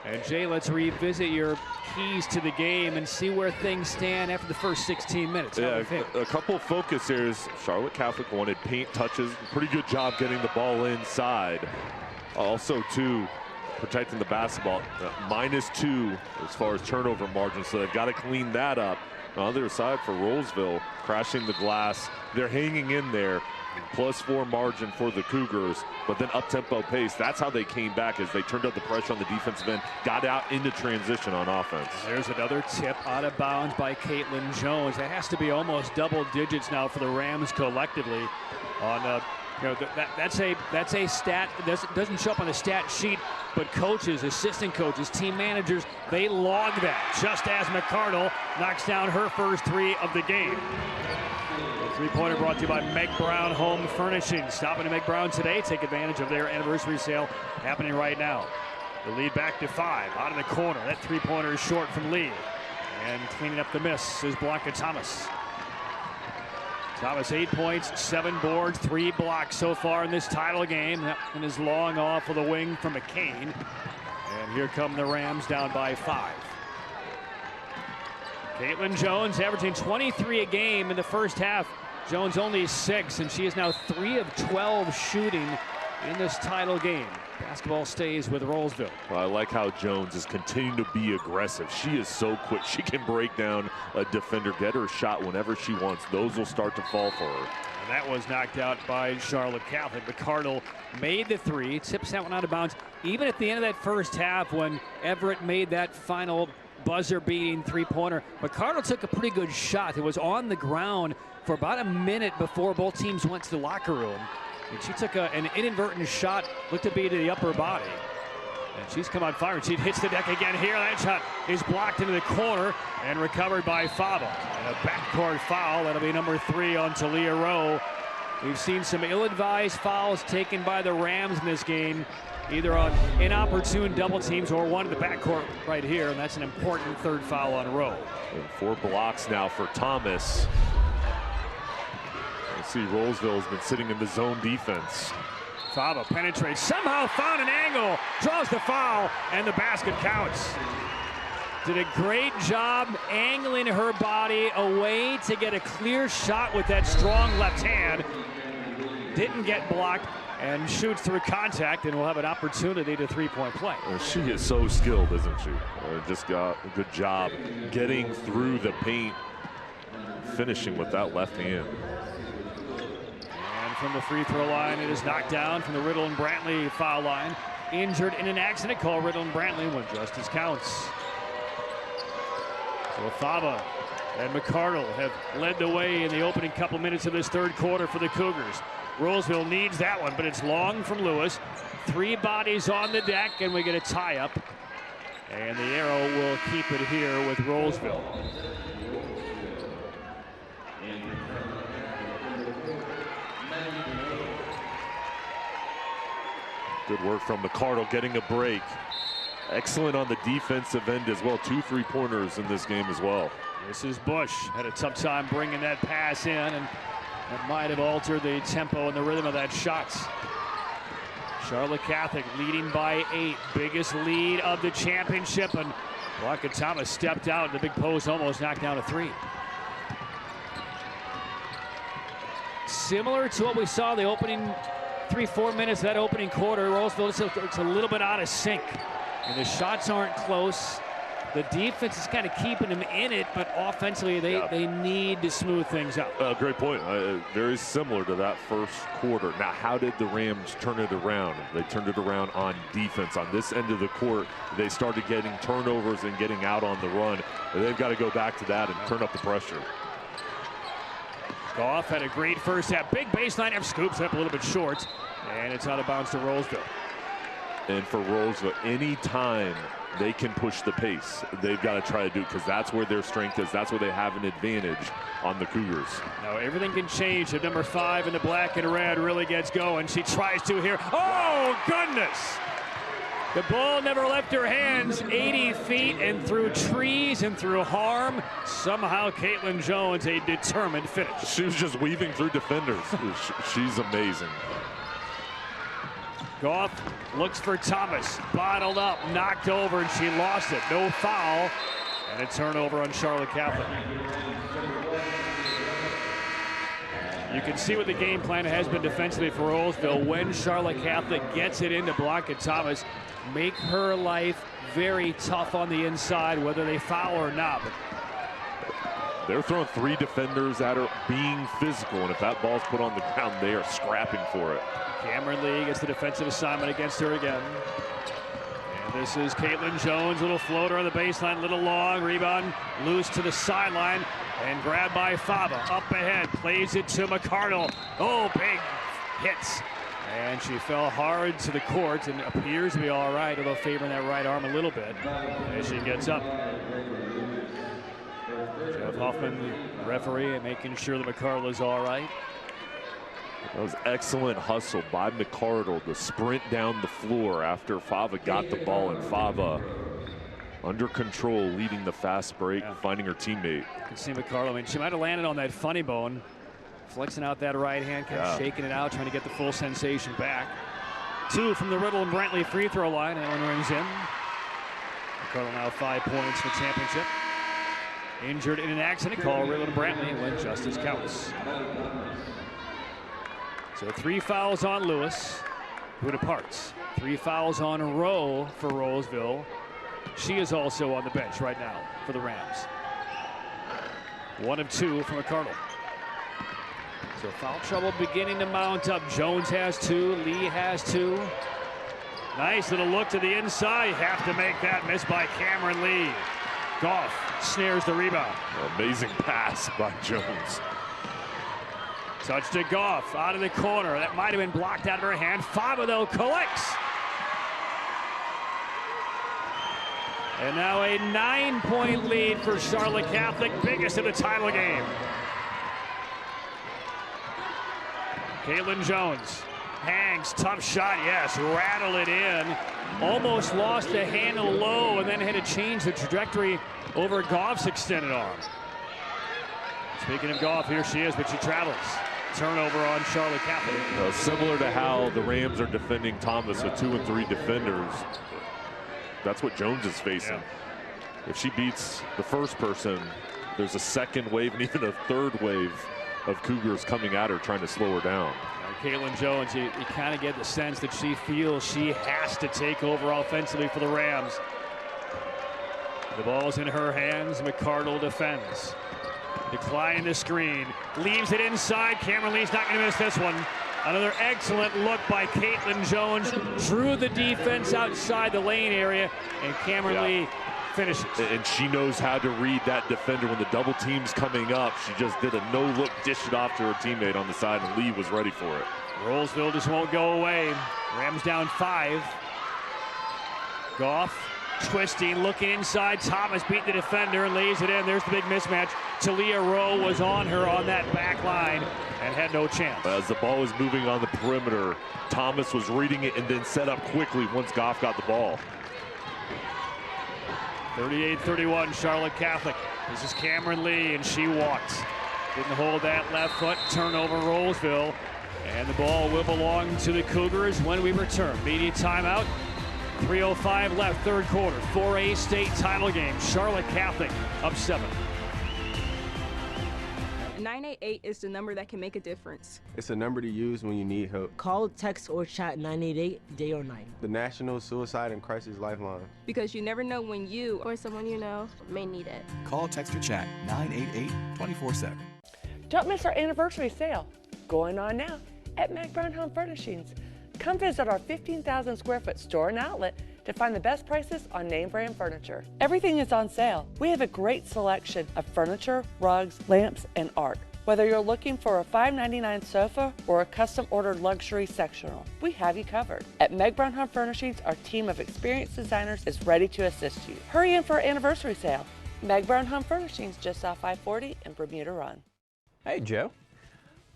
And Jay, let's revisit your keys to the game and see where things stand after the first 16 minutes.
Yeah, a couple of focus areas. Charlotte Catholic wanted paint touches. Pretty good job getting the ball inside. Also, too, protecting the basketball. -2 as far as turnover margin, so they've got to clean that up. On the other side for Rolesville, crashing the glass. They're hanging in there. +4 margin for the Cougars, but then up-tempo pace. That's how they came back, as they turned up the pressure on the defensive end, got out into transition on offense.
There's another tip out of bounds by Caitlin Jones. That has to be almost double digits now for the Rams collectively. On that's a stat that doesn't show up on the stat sheet, but coaches, assistant coaches, team managers, they log that, just as McCardle knocks down her first 3 of the game. Three-pointer brought to you by Meg Brown Home Furnishings. Stopping to Meg Brown today. Take advantage of their anniversary sale happening right now. The lead back to 5. Out of the corner. That three-pointer is short from Lee. And cleaning up the miss is Blanca Thomas. Thomas 8 points, 7 boards, 3 blocks so far in this title game. That one is long off with a wing from McCain. And here come the Rams down by 5. Caitlin Jones averaging 23 a game in the first half. Jones only 6, and she is now 3 of 12 shooting in this title game. Basketball stays with Rolesville.
Well, I like how Jones is continuing to be aggressive. She is so quick. She can break down a defender, get her shot whenever she wants. Those will start to fall for her.
And that was knocked out by Charlotte Catholic. McCardle made the 3, tips that one out of bounds. Even at the end of that first half, when Everett made that final buzzer-beating three-pointer, McCardle took a pretty good shot. It was on the ground for about a minute before both teams went to the locker room. And she took an inadvertent shot, looked to be to the upper body. And she's come on fire, and she hits the deck again here. That shot is blocked into the corner and recovered by Fava. And a backcourt foul. That'll be number 3 on Talia Rowe. We've seen some ill-advised fouls taken by the Rams in this game, either on inopportune double teams or one in the backcourt right here, and that's an important 3rd foul on Rowe.
And 4 blocks now for Thomas. You see Rolesville has been sitting in the zone defense.
Fava penetrates, somehow found an angle, draws the foul, and the basket counts. Did a great job angling her body away to get a clear shot with that strong left hand. Didn't get blocked, and shoots through contact, and will have an opportunity to 3-point play.
Well, she is so skilled, isn't she? Just got a good job getting through the paint, finishing with that left hand.
And from the free throw line, it is knocked down from the Riddle and Brantley foul line. Injured in an accident call, Riddle and Brantley, when justice counts. So Fava and McCardle have led the way in the opening couple minutes of this third quarter for the Cougars. Rolesville needs that one, but it's long from Lewis. 3 bodies on the deck, and we get a tie-up. And the arrow will keep it here with Rolesville.
Good work from McCardle getting a break. Excellent on the defensive end as well. 2 3-pointers in this game as well.
This is Bush. Had a tough time bringing that pass in, and that might have altered the tempo and the rhythm of that shot. Charlotte Catholic leading by 8. Biggest lead of the championship, and Blanca Thomas stepped out in the big post, almost knocked down a 3. Similar to what we saw the opening 3-4 minutes of that opening quarter, Rolesville, it's a little bit out of sync. And the shots aren't close. The defense is kind of keeping them in it, but offensively they need to smooth things out.
Great point. Very similar to that first quarter. Now, how did the Rams turn it around? They turned it around on defense. On this end of the court, they started getting turnovers and getting out on the run. And they've got to go back to that and turn up the pressure.
Goff had a great first half. Big baseline half, scoops up a little bit short, and it's out of bounds to Rolesville.
And for Rolesville, any time they can push the pace, they've got to try to do it because that's where their strength is. That's where they have an advantage on the Cougars.
Now everything can change if number 5 in the black and red really gets going. She tries to here. Oh, goodness! The ball never left her hands. 80 feet and through trees and through harm. Somehow Caitlin Jones, a determined finish.
She was just weaving through defenders. She's amazing.
Goff looks for Thomas, bottled up, knocked over, and she lost it. No foul, and a turnover on Charlotte Catholic. You can see what the game plan has been defensively for Rolesville. When Charlotte Catholic gets it into Blanca Thomas, make her life very tough on the inside, whether they foul or not.
They're throwing 3 defenders at her, being physical, and if that ball's put on the ground, they are scrapping for it.
Cameron Lee gets the defensive assignment against her again. And this is Caitlin Jones, little floater on the baseline, little long, rebound loose to the sideline, and grabbed by Fava. Up ahead, plays it to McCardle. Oh, big hits. And she fell hard to the court and appears to be all right, although favoring that right arm a little bit as she gets up. Jeff Hoffman, the referee, making sure that McCardle is all right.
That was excellent hustle by McCardle to sprint down the floor after Fava got the ball, and Fava under control, leading the fast break, finding her teammate.
You can see McCardle, I mean, she might have landed on that funny bone, flexing out that right hand, kind of shaking it out, trying to get the full sensation back. 2 from the Riddle and Brantley free throw line, and one rings in. McCardle now 5 points for championship. Injured in an accident call, Riddle and Brantley when justice counts. So 3 fouls on Lewis, who departs. 3 fouls on Rowe for Rolesville. She is also on the bench right now for the Rams. 1 of 2 from McCardle. So foul trouble beginning to mount up. Jones has 2, Lee has 2. Nice little look to the inside. Have to make that miss by Cameron Lee. Goff snares the rebound.
Amazing pass by Jones.
Touch to Goff, out of the corner. That might have been blocked out of her hand. Fava, though, collects. And now a 9-point lead for Charlotte Catholic, biggest of the title game. Caitlin Jones hangs, tough shot, yes, rattle it in. Almost lost the handle low and then had to change the trajectory over Goff's extended arm. Speaking of Goff, here she is, but she travels. Turnover on Charlotte Catholic.
Similar to how the Rams are defending Thomas with 2 and 3 defenders. That's what Jones is facing. Yeah. If she beats the first person, there's a second wave and even a third wave of Cougars coming at her, trying to slow her down.
Caitlin Jones, you kind of get the sense that she feels she has to take over offensively for the Rams. The ball's in her hands. McCardle defends. Decline the screen. Leaves it inside. Cameron Lee's not going to miss this one. Another excellent look by Caitlin Jones. Drew the defense outside the lane area, and Cameron Lee finishes.
And she knows how to read that defender when the double team's coming up. She just did a no-look, dish it off to her teammate on the side, and Lee was ready for it.
Rolesville just won't go away. Rams down 5. Goff twisting, looking inside. Thomas beat the defender and lays it in. There's the big mismatch. Talia Rowe was on her on that back line and had no chance.
As the ball was moving on the perimeter, Thomas was reading it and then set up quickly once Goff got the ball.
38-31, Charlotte Catholic. This is Cameron Lee, and she walks. Didn't hold that left foot. Turnover, Rolesville. And the ball will belong to the Cougars when we return. Media timeout. 3:05 left, third quarter. 4A state title game. Charlotte Catholic up 7.
988 is the number that can make a difference.
It's a number to use when you need help.
Call, text, or chat 988 day or night.
The National Suicide and Crisis Lifeline.
Because you never know when you or someone you know may need it.
Call, text, or chat 988 24/7.
Don't miss our anniversary sale going on now at Mac Brown Home Furnishings. Come visit our 15,000 square foot store and outlet to find the best prices on name brand furniture. Everything is on sale. We have a great selection of furniture, rugs, lamps, and art. Whether you're looking for a $5.99 sofa or a custom-ordered luxury sectional, we have you covered. At Meg Brown Home Furnishings, our team of experienced designers is ready to assist you. Hurry in for our anniversary sale. Meg Brown Home Furnishings, just off I-40 and Bermuda Run.
Hey, Joe.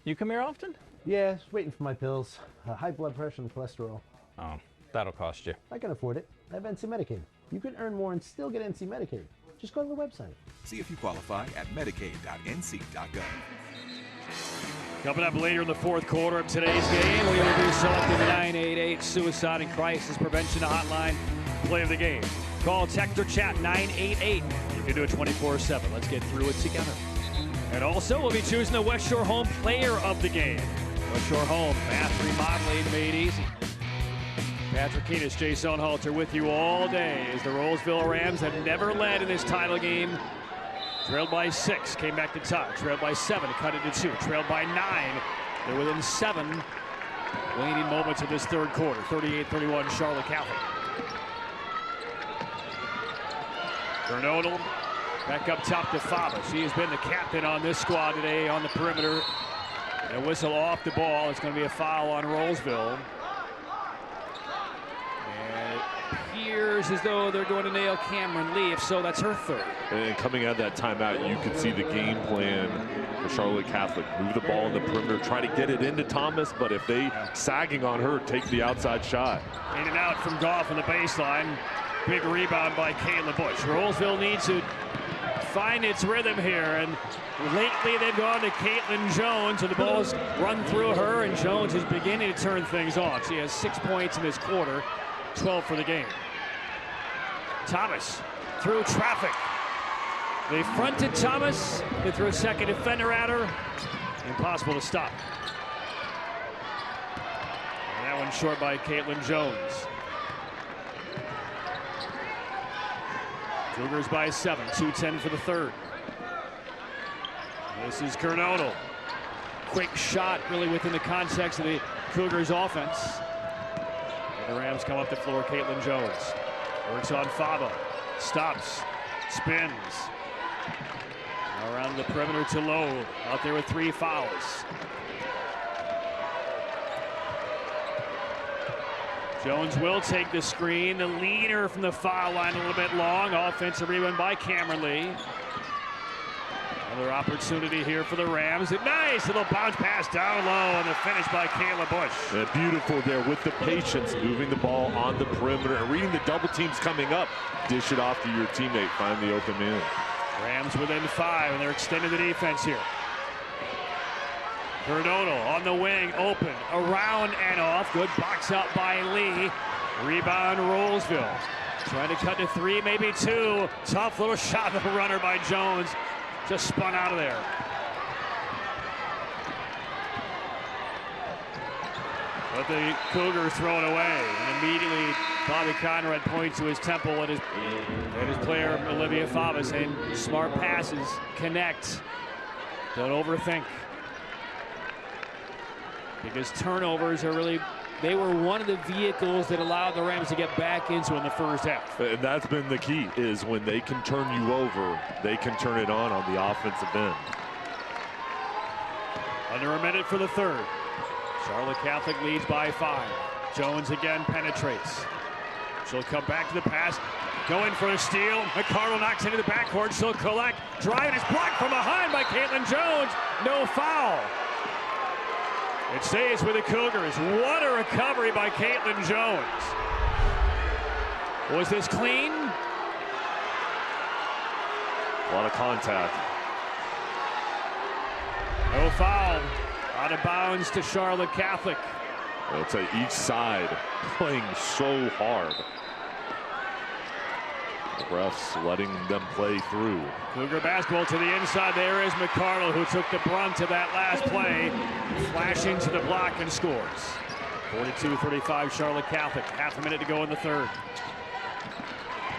You come here often?
Yeah, just waiting for my pills. High blood pressure and cholesterol.
Oh, that'll cost you.
I can afford it. I have NC Medicaid. You can earn more and still get NC Medicaid. Just go to the website.
See if you qualify at medicaid.nc.gov.
Coming up later in the fourth quarter of today's game, we will be selecting the 988 Suicide and Crisis Prevention Hotline play of the game. Call, text, or chat 988. You can do it 24/7. Let's get through it together. And also, we'll be choosing the West Shore Home Player of the Game. West Shore Home, bath remodeling made easy. Patrick Keenis, Jay Sonhalter with you all day as the Rolesville Rams have never led in this title game. Trailed by 6, came back to tie. Trailed by 7, cut it to 2. Trailed by 9, they're within 7 waning moments of this third quarter. 38-31, Charlotte Catholic. Bernodal back up top to Fava. She has been the captain on this squad today on the perimeter. And a whistle off the ball. It's going to be a foul on Rolesville. And it appears as though they're going to nail Cameron Lee. If so, that's her third.
And coming out of that timeout, you could see the game plan for Charlotte Catholic. Move the ball in the perimeter, try to get it into Thomas, but if they sagging on her, take the outside shot.
In and out from Goff on the baseline. Big rebound by Kayla Bush. Rolesville needs to find its rhythm here, and lately they've gone to Caitlin Jones, and the ball's run through her, and Jones is beginning to turn things on. She has 6 points in this quarter, 12 for the game. Thomas through traffic. They fronted Thomas. They threw a second defender at her. Impossible to stop. And that one short by Caitlin Jones. Cougars by 7, 2:10 for the third. This is Kernodal. Quick shot, really within the context of the Cougars offense. And the Rams come up the floor. Caitlin Jones works on Fava, stops, spins. Around the perimeter to Lowe, out there with 3 fouls. Jones will take the screen. The leader from the foul line a little bit long. Offensive rebound by Cameron Lee. Another opportunity here for the Rams. A nice little bounce pass down low, and the finish by Kayla Bush.
Yeah, beautiful there with the patience, moving the ball on the perimeter and reading the double teams coming up. Dish it off to your teammate, find the open man.
Rams within 5, and they're extending the defense here. Bernodal on the wing, open, around and off. Good box out by Lee. Rebound Rolesville. Trying to cut to 3, maybe 2. Tough little shot of the runner by Jones. Just spun out of there. But the Cougars throw it away. And immediately Bobby Conrad points to his temple at his player Olivia Fava, saying smart passes, connect, don't overthink. Because turnovers are really, they were one of the vehicles that allowed the Rams to get back into in the first half.
And that's been the key, is when they can turn you over, they can turn it on the offensive end.
Under a minute for the third. Charlotte Catholic leads by 5. Jones again penetrates. She'll come back to the pass. Going for a steal. McCardle knocks into the backcourt. She'll collect. Driving is blocked from behind by Caitlin Jones. No foul. It stays with the Cougars. What a recovery by Caitlin Jones. Was this clean?
A lot of contact.
No foul. Out of bounds to Charlotte Catholic.
I'll say each side playing so hard. The refs letting them play through.
Cougar basketball to the inside. There is McCardle, who took the brunt of that last play. Flashing to the block and scores. 42-35 Charlotte Catholic. Half a minute to go in the third.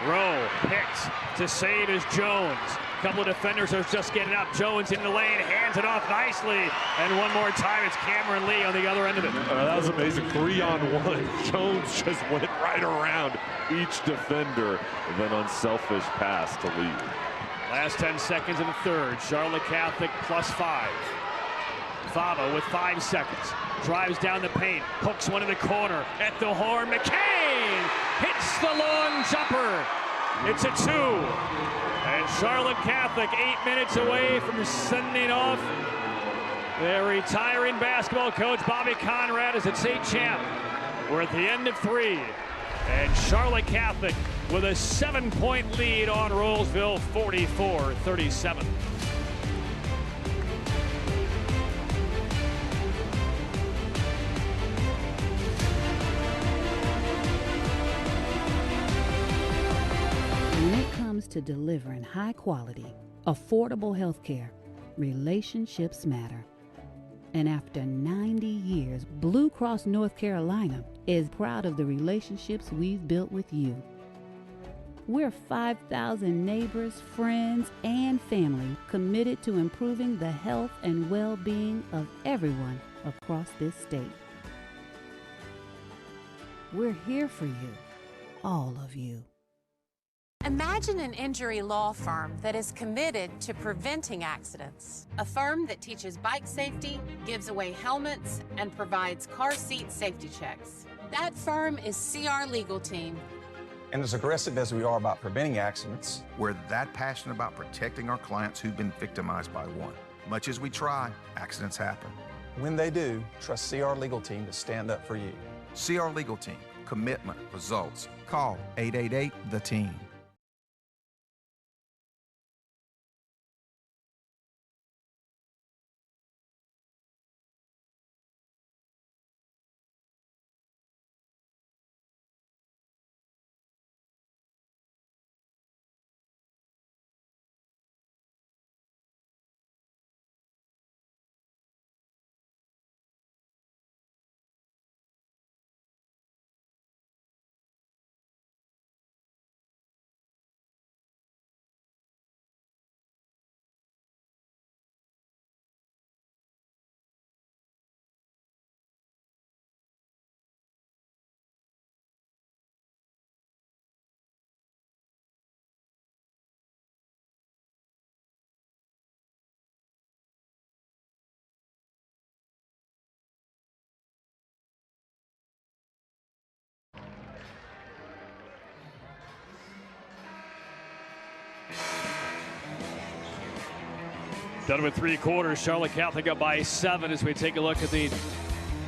Rowe picked to save is Jones. A couple of defenders are just getting up. Jones in the lane, hands it off nicely. And one more time, it's Cameron Lee on the other end of it.
That was amazing. 3-on-1. Jones just went right around each defender. And then unselfish pass to Lee.
Last 10 seconds in the third. Charlotte Catholic +5. Fava with 5 seconds. Drives down the paint. Hooks one in the corner. At the horn, McCain hits the long jumper. It's a 2. And Charlotte Catholic 8 minutes away from sending off their retiring basketball coach, Bobby Conrad, as a state champ. We're at the end of 3. And Charlotte Catholic with a 7-point lead on Rolesville, 44-37.
When it comes to delivering high quality, affordable health care, relationships matter. And after 90 years, Blue Cross North Carolina is proud of the relationships we've built with you. We're 5,000 neighbors, friends, and family committed to improving the health and well-being of everyone across this state. We're here for you, all of you.
Imagine an injury law firm that is committed to preventing accidents. A firm that teaches bike safety, gives away helmets, and provides car seat safety checks. That firm is CR Legal Team.
And as aggressive as we are about preventing accidents,
We're that passionate about protecting our clients who've been victimized by one. Much as we try, accidents happen.
when they do, trust CR Legal Team to stand up for you.
CR Legal Team, commitment, results. Call 888-THE-TEAM.
Done with 3 quarters. Charlotte Catholic up by 7 as we take a look at the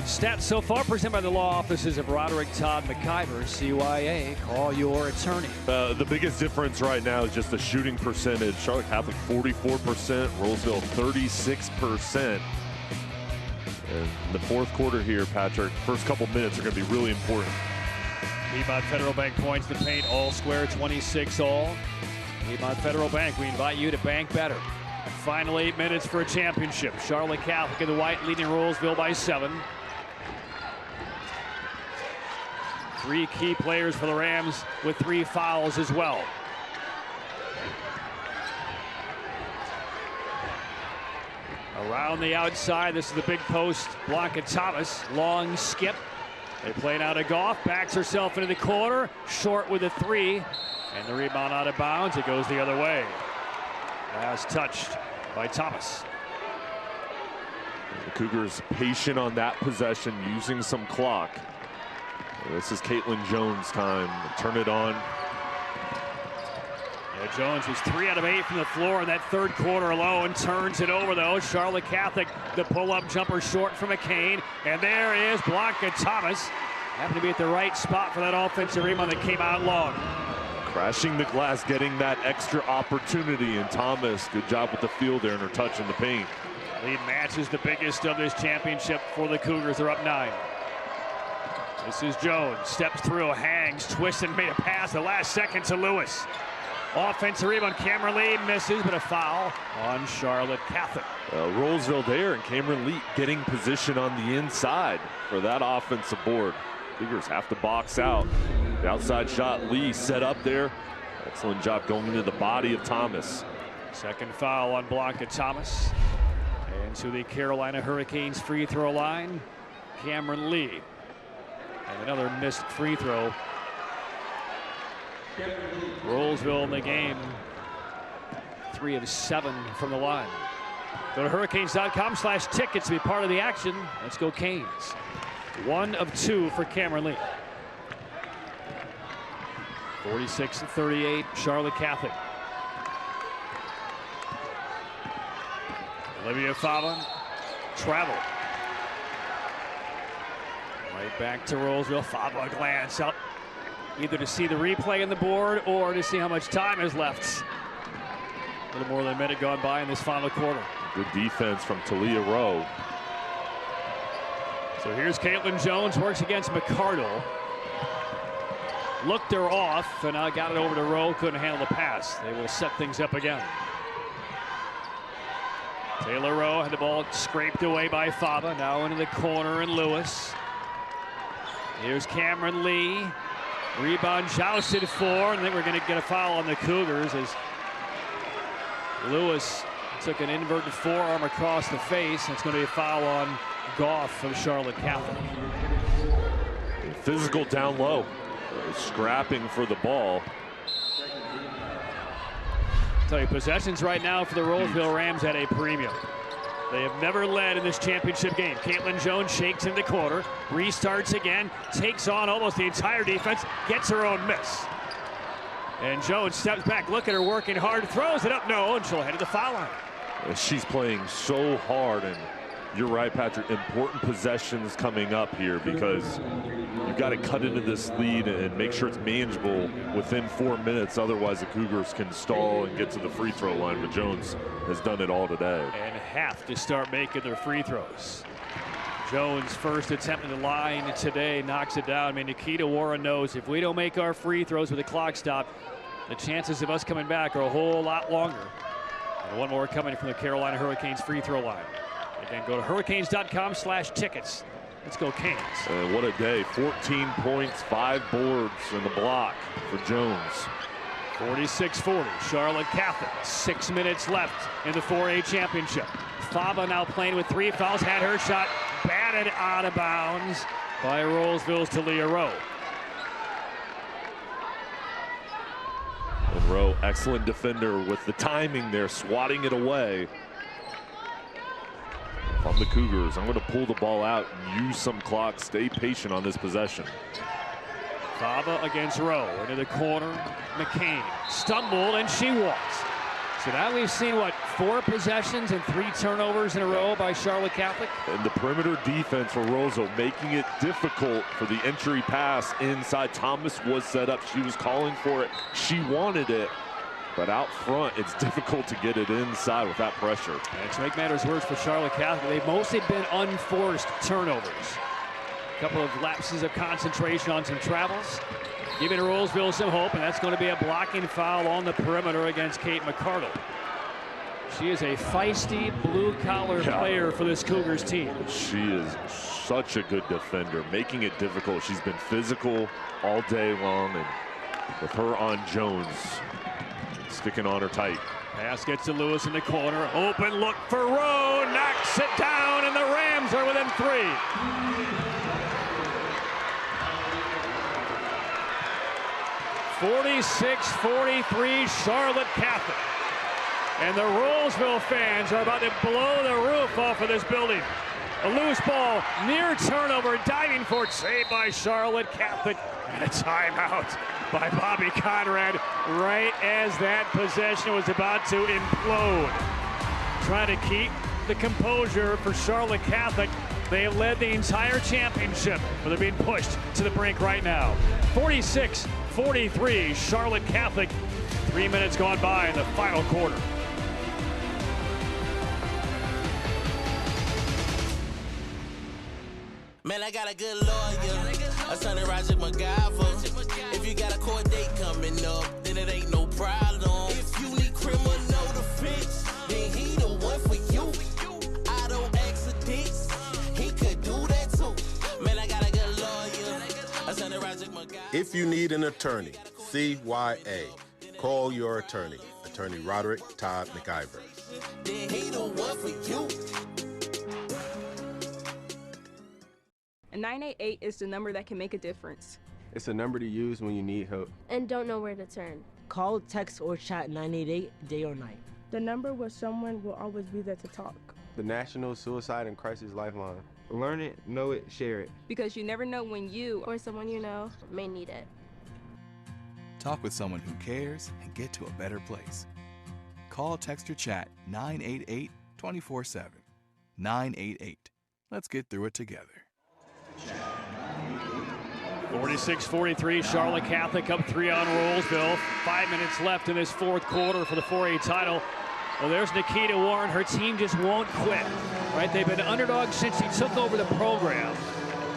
stats so far presented by the law offices of Roderick Todd McIver, CYA. Call your attorney.
The biggest difference right now is just the shooting percentage. Charlotte Catholic 44%, Rolesville 36%. And the fourth quarter here, Patrick, first couple minutes are going to be really important.
Piedmont Federal Bank points to paint, all square, 26 all. Piedmont Federal Bank, we invite you to bank better. Final 8 minutes for a championship. Charlotte Catholic in the white leading Rolesville by 7. 3 key players for the Rams with 3 fouls as well. Around the outside, this is the big post. Blanca Thomas, long skip. They play now to Goff, backs herself into the corner, short with a 3, and the rebound out of bounds. It goes the other way. As touched by Thomas.
The Cougars patient on that possession, using some clock. This is Caitlin Jones' time to turn it on.
Yeah, Jones was 3 out of 8 from the floor in that third quarter alone. Turns it over though. Charlotte Catholic, the pull-up jumper short for McCain. And there is Blanca Thomas. Happened to be at the right spot for that offensive rebound that came out long.
Crashing the glass, getting that extra opportunity, and Thomas, good job with the field there and her touch in the paint.
Lead match is the biggest of this championship for the Cougars. They're up 9. This is Jones, steps through, hangs, twists, and made a pass the last second to Lewis. Offensive rebound, Cameron Lee misses, but a foul on Charlotte Catholic.
Rolesville there, and Cameron Lee getting position on the inside for that offensive board. Cougars have to box out. The outside shot, Lee set up there. Excellent job going into the body of Thomas.
Second foul on Blanca Thomas. And to the Carolina Hurricanes free throw line, Cameron Lee. And another missed free throw. Rolesville in the game, 3 of 7 from the line. Go to hurricanes.com/tickets to be part of the action. Let's go Canes. 1 of 2 for Cameron Lee. 46-38, Charlotte Catholic. Olivia Fava, travel. Right back to Rolesville. Fava, a glance out, either to see the replay on the board or to see how much time is left. A little more than a minute gone by in this final quarter.
Good defense from Talia Rowe.
So here's Caitlin Jones, works against McCardle. Looked her off, and now got it over to Rowe. Couldn't handle the pass. They will set things up again. Taylor Rowe had the ball scraped away by Fava. Now into the corner, and Lewis. Here's Cameron Lee. Rebound jousted for, and I think we're going to get a foul on the Cougars as Lewis took an inverted forearm across the face. It's going to be a foul on Goff of Charlotte Catholic.
Physical down low. Scrapping for the ball.
I'll tell you, possessions right now for the Rolesville Rams at a premium. They have never led in this championship game. Caitlin Jones shakes in the corner, restarts again, takes on almost the entire defense, gets her own miss. And Jones steps back, look at her working hard, throws it up, no, and she'll head to the foul line.
She's playing so hard, and you're right, Patrick, important possessions coming up here because you've got to cut into this lead and make sure it's manageable within 4 minutes. Otherwise, the Cougars can stall and get to the free throw line, but Jones has done it all today.
And have to start making their free throws. Jones' first attempt at the line today knocks it down. I mean, Nikita Warren knows if we don't make our free throws with the clock stop, the chances of us coming back are a whole lot longer. And one more coming from the Carolina Hurricanes free throw line. Again, go to hurricanes.com/tickets. Let's go Canes.
What a day. 14 points, 5 boards, and the block for Jones.
46-40, Charlotte Catholic. 6 minutes left in the 4A championship. Fava now playing with 3 fouls, had her shot batted out of bounds by Rolesville's Talia Rowe.
And Rowe, excellent defender with the timing there, swatting it away. If I'm the Cougars, I'm going to pull the ball out and use some clock, stay patient on this possession.
Fava against Rowe, into the corner, McCain stumbled and she walks. So now we've seen, what, 4 possessions and 3 turnovers in a row by Charlotte Catholic?
And the perimeter defense for Rolesville making it difficult for the entry pass inside. Thomas was set up. She was calling for it. She wanted it. But out front, it's difficult to get it inside with that pressure.
And to make matters worse for Charlotte Catholic, they've mostly been unforced turnovers. A couple of lapses of concentration on some travels, giving Rolesville some hope, and that's going to be a blocking foul on the perimeter against Kate McCardle. She is a feisty blue-collar player for this Cougars team.
She is such a good defender, making it difficult. She's been physical all day long, and with her on Jones, sticking on her tight.
Pass gets to Lewis in the corner. Open look for Rowe. Knocks it down, and the Rams are within 3. 46-43, Charlotte Catholic. And the Rolesville fans are about to blow the roof off of this building. A loose ball, near turnover, diving for it, saved by Charlotte Catholic. And a timeout by Bobby Conrad right as that possession was about to implode. Trying to keep the composure for Charlotte Catholic. They led the entire championship, but they're being pushed to the brink right now. 46-43, Charlotte Catholic. 3 minutes gone by in the final quarter.
Man, I got a good lawyer, a son of Roger MacGyver. If you got a court date coming up, then it ain't no problem. If you need criminal defense, then he the one for you. I don't accidents, he could do that too. Man, I got a good lawyer, a son of Roger MacGyver.
If you need an attorney, CYA, call your attorney, Attorney Roderick Todd McIver.
Then he the one for you.
988 is the number that can make a difference.
It's a number to use when you need help
and don't know where to turn.
Call, text, or chat 988 day or night.
The number where someone will always be there to talk.
The National Suicide and Crisis Lifeline.
Learn it, know it, share it.
Because you never know when you or someone you know may need it.
Talk with someone who cares and get to a better place. Call, text, or chat 988-24/7. 988. Let's get through it together.
46-43, Charlotte Catholic up 3 on Rolesville. 5 minutes left in this fourth quarter for the 4A title. Well, there's Nikita Warren. Her team just won't quit, right? They've been underdogs since she took over the program.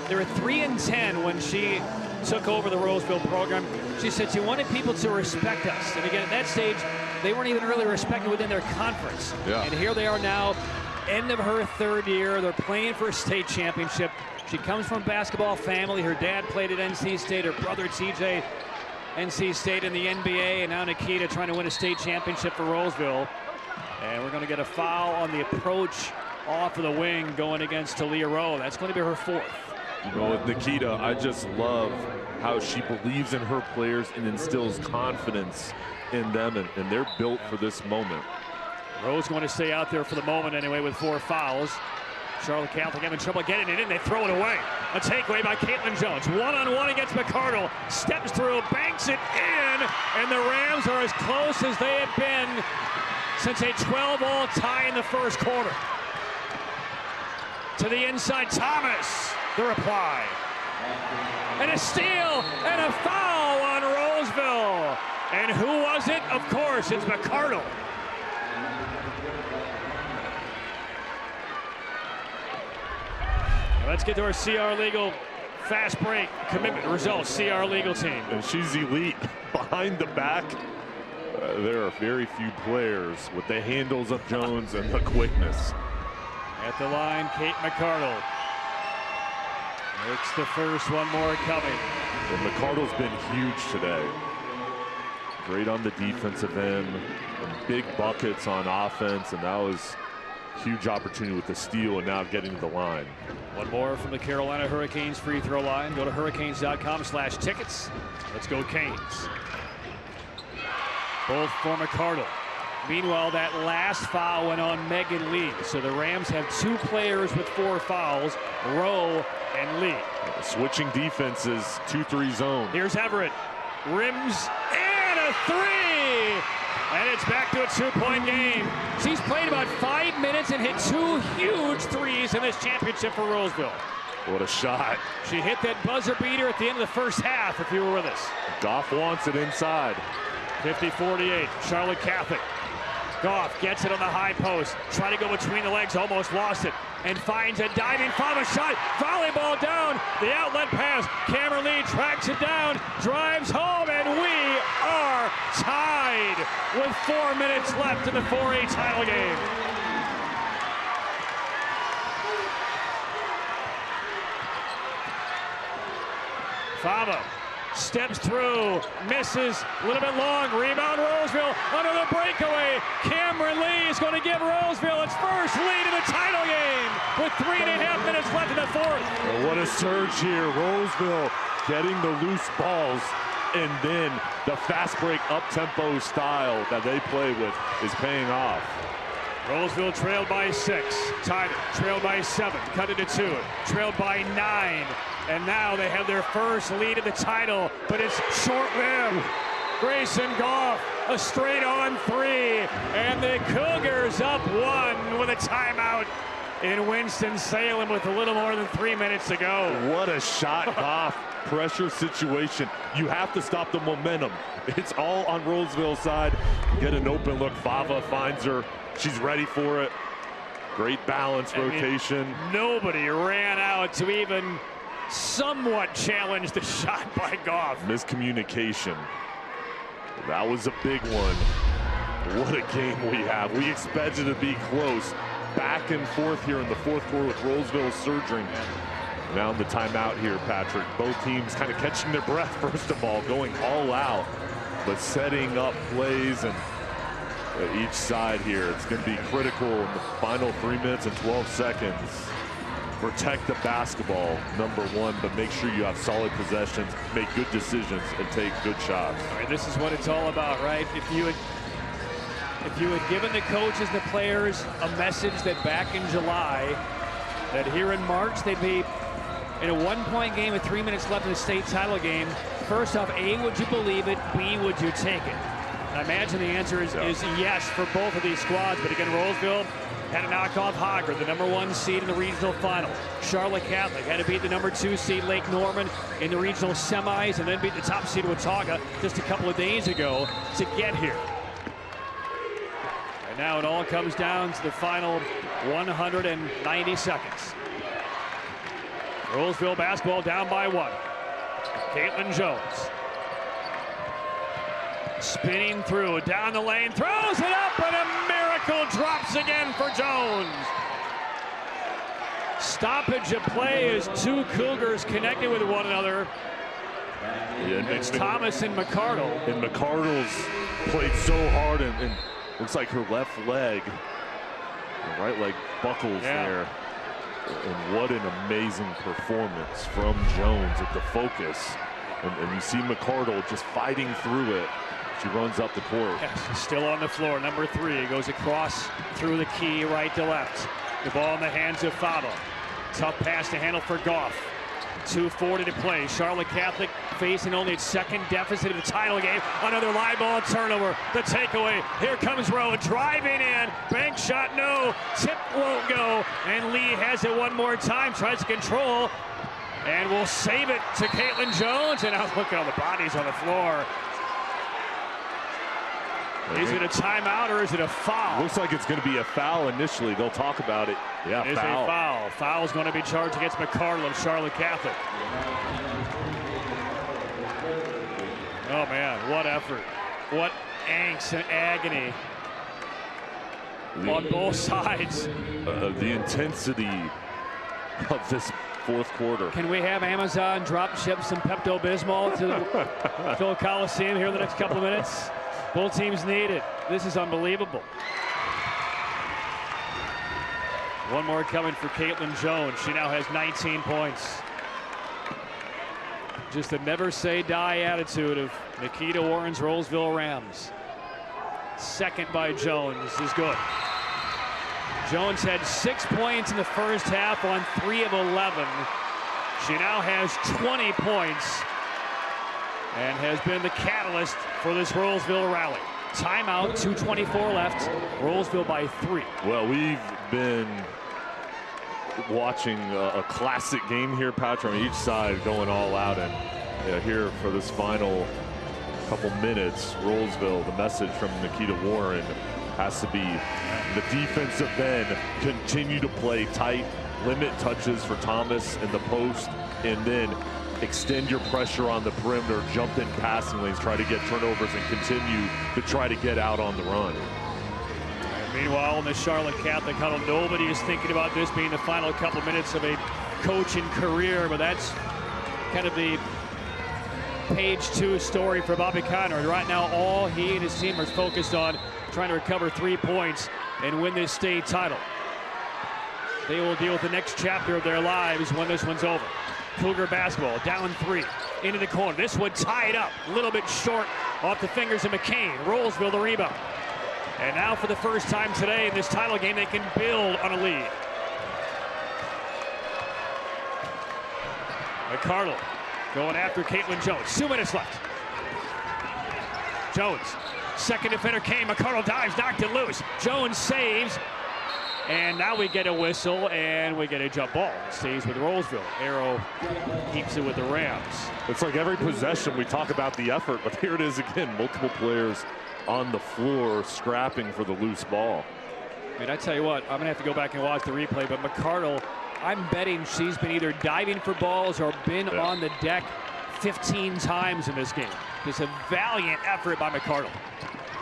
They were 3-10 when she took over the Rolesville program. She said she wanted people to respect us. And again, at that stage, they weren't even really respected within their conference.
Yeah.
And here they are now, end of her 3rd year. They're playing for a state championship. She comes from a basketball family. Her dad played at NC State. Her brother, TJ, NC State in the NBA. And now Nikita trying to win a state championship for Rolesville. And we're going to get a foul on the approach off of the wing going against Talia Rowe. That's going to be her 4th.
You know, with Nikita, I just love how she believes in her players and instills confidence in them, and they're built for this moment.
Rowe's going to stay out there for the moment anyway with 4 fouls. Charlotte Catholic having trouble getting it in. They throw it away. A takeaway by Caitlin Jones. One-on-one against McCardle. Steps through, banks it in, and the Rams are as close as they have been since a 12-all tie in the first quarter. To the inside, Thomas, the reply. And a steal and a foul on Rolesville. And who was it? Of course, it's McCardle. Let's get to our CR Legal fast break. Commitment results, CR Legal team.
And she's elite behind the back. There are very few players with the handles of Jones and the quickness.
At the line, Kate McCardle. Makes the first, one more coming.
And McCardle's been huge today. Great on the defensive end, and big buckets on offense, and that was a huge opportunity with the steal and now getting to the line.
One more from the Carolina Hurricanes free throw line. Go to hurricanes.com/tickets. Let's go Canes. Both for McCardle. Meanwhile, that last foul went on Megan Lee. So the Rams have 2 players with 4 fouls, Rowe and Lee.
Switching defenses, 2-3 zone.
Here's Everett. Rims and a 3. And it's back to a 2-point game. She's played about 5 minutes and hit 2 huge threes in this championship for Rolesville.
What a shot.
She hit that buzzer beater at the end of the first half, if you were with us.
Goff wants it inside.
50-48, Charlotte Catholic. Goff gets it on the high post. Trying to go between the legs, almost lost it. And finds a diving follow shot. Volleyball down. The outlet pass. Cameron Lee tracks it down. Drives home, and we are tied with 4 minutes left in the 4A title game. Fava steps through, misses, a little bit long, rebound Rolesville, another breakaway. Cameron Lee is going to give Rolesville its first lead in the title game with 3.5 minutes left in the 4th.
Well, what a surge here. Rolesville getting the loose balls, and then the fast break up-tempo style that they play with is paying off.
Rolesville trailed by 6, tied it, trailed by 7, cut it to 2, trailed by 9. And now they have their first lead of the title, but it's short-lived. Grayson Goff, a straight-on 3, and the Cougars up 1 with a timeout in Winston-Salem with a little more than 3 minutes to go.
What a shot, Goff. Pressure situation. You have to stop the momentum. It's all on Rolesville's side. Get an open look. Fava finds her. She's ready for it. Great balance, rotation.
Nobody ran out to even somewhat challenged the shot by Goff.
Miscommunication. That was a big one. What a game we have. We expected to be close. Back and forth here in the 4th quarter with Rolesville surging. Now in the timeout here, Patrick. Both teams kind of catching their breath, first of all, going all out, but setting up plays and each side here. It's going to be critical in the final 3 minutes and 12 seconds. Protect the basketball, number 1, but make sure you have solid possessions, make good decisions, and take good shots.
All right, this is what it's all about, right? If you had If you had given the coaches and the players a message that back in July, that here in March they'd be in a 1-point game with 3 minutes left in the state title game, first off, A, would you believe it? B, would you take it? I imagine the answer is yes for both of these squads. But again, Rolesville had to knock off Hogger, the #1 seed in the regional final. Charlotte Catholic had to beat the #2 seed Lake Norman in the regional semis, and then beat the top seed Watauga just a couple of days ago to get here. And now it all comes down to the final 190 seconds. Rolesville basketball down by 1. Caitlin Jones. Spinning through, down the lane, throws it up, and a miracle drops again for Jones. Stoppage of play as two Cougars connected with one another. It's Thomas and McCardle.
And McCardle's played so hard, and looks like her left leg, the right leg buckles there. And what an amazing performance from Jones at the focus. And you see McCardle just fighting through it. She runs up the court.
Yes, still on the floor. #3 goes across through the key right to left. The ball in the hands of Fava. Tough pass to handle for Goff. 2:40 to play. Charlotte Catholic facing only its second deficit of the title game. Another live ball turnover. The takeaway. Here comes Rowe driving in. Bank shot, no. Tip won't go. And Lee has it one more time. Tries to control. And will save it to Caitlin Jones. And now look at all the bodies on the floor. Is it a timeout or is it a foul?
Looks like it's going to be a foul initially. They'll talk about it. Yeah,
it is a foul. Foul's going to be charged against McCardle of Charlotte Catholic. Oh, man, what effort. What angst and agony on both sides.
The intensity of this fourth quarter.
Can we have Amazon drop ship some Pepto-Bismol to the Coliseum here in the next couple of minutes? Both teams need it. This is unbelievable. One more coming for Caitlin Jones. She now has 19 points. Just the never say die attitude of Nikita Warren's Rolesville Rams. Second by Jones is good. Jones had 6 points in the first half on 3 of 11. She now has 20 points and has been the catalyst for this Rolesville rally. Timeout, 2:24 left. Rolesville by 3.
Well, we've been watching a classic game here, Patrick, on each side going all out. And here for this final couple minutes, Rolesville, the message from Nikita Warren has to be the defensive end, continue to play tight, limit touches for Thomas in the post, and then extend your pressure on the perimeter, jump in passing lanes, try to get turnovers, and continue to try to get out on the run.
Meanwhile, in the Charlotte Catholic huddle, nobody is thinking about this being the final couple minutes of a coaching career, but that's kind of the page 2 story for Bobby Conrad. Right now, all he and his team are focused on trying to recover 3 points and win this state title. They will deal with the next chapter of their lives when this one's over. Cougar basketball down 3 into the corner. This one tied up a little bit short off the fingers of McCain. Rolesville the rebound. And now for the first time today in this title game, they can build on a lead. McCardle going after Caitlin Jones. 2 minutes left. Jones, second defender came. McCardle dives, knocked it loose. Jones saves. And now we get a whistle and we get a jump ball. It stays with Rolesville. Arrow keeps it with the Rams.
It's like every possession we talk about the effort, but here it is again. Multiple players on the floor scrapping for the loose ball.
I mean, I tell you what, I'm going to have to go back and watch the replay, but McCardle, I'm betting she's been either diving for balls or been on the deck 15 times in this game. Just a valiant effort by McCardle.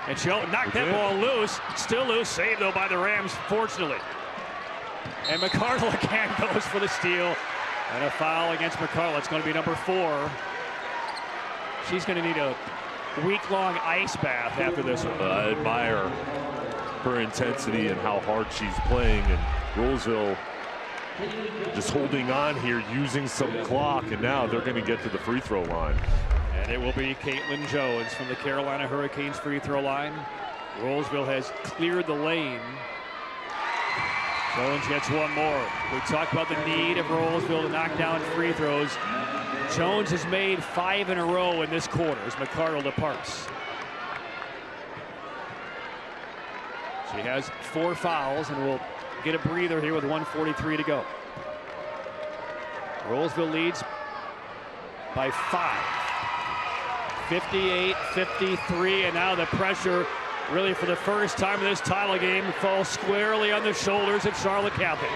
And she'll knock that ball loose. Still loose. Saved, though, by the Rams, fortunately. And McCardle again goes for the steal. And a foul against McCardle. It's going to be number 4. She's going to need a week-long ice bath after this one.
I admire her intensity and how hard she's playing. And Rolesville just holding on here, using some clock. And now they're going to get to the free throw line.
And it will be Caitlin Jones from the Carolina Hurricanes free throw line. Rolesville has cleared the lane. Jones gets one more. We talked about the need of Rolesville to knock down free throws. Jones has made 5 in a row in this quarter as McCardle departs. She has 4 fouls and will get a breather here with 1:43 to go. Rolesville leads by 5. 58-53, and now the pressure, really for the first time in this title game, falls squarely on the shoulders of Charlotte Catholic.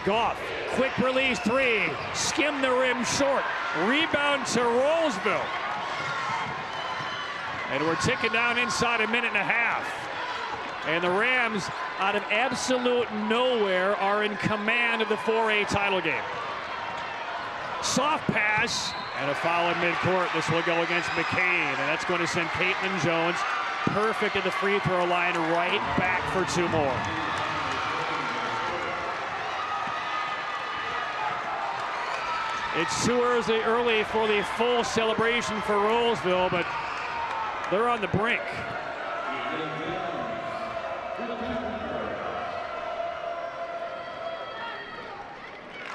Goff, quick release 3, skim the rim short, rebound to Rolesville. And we're ticking down inside a minute and a half. And the Rams, out of absolute nowhere, are in command of the 4A title game. Soft pass and a foul in midcourt. This will go against McCain, and that's going to send Caitlin Jones perfect at the free throw line, right back for 2 more. It's too early for the full celebration for Rolesville, but they're on the brink.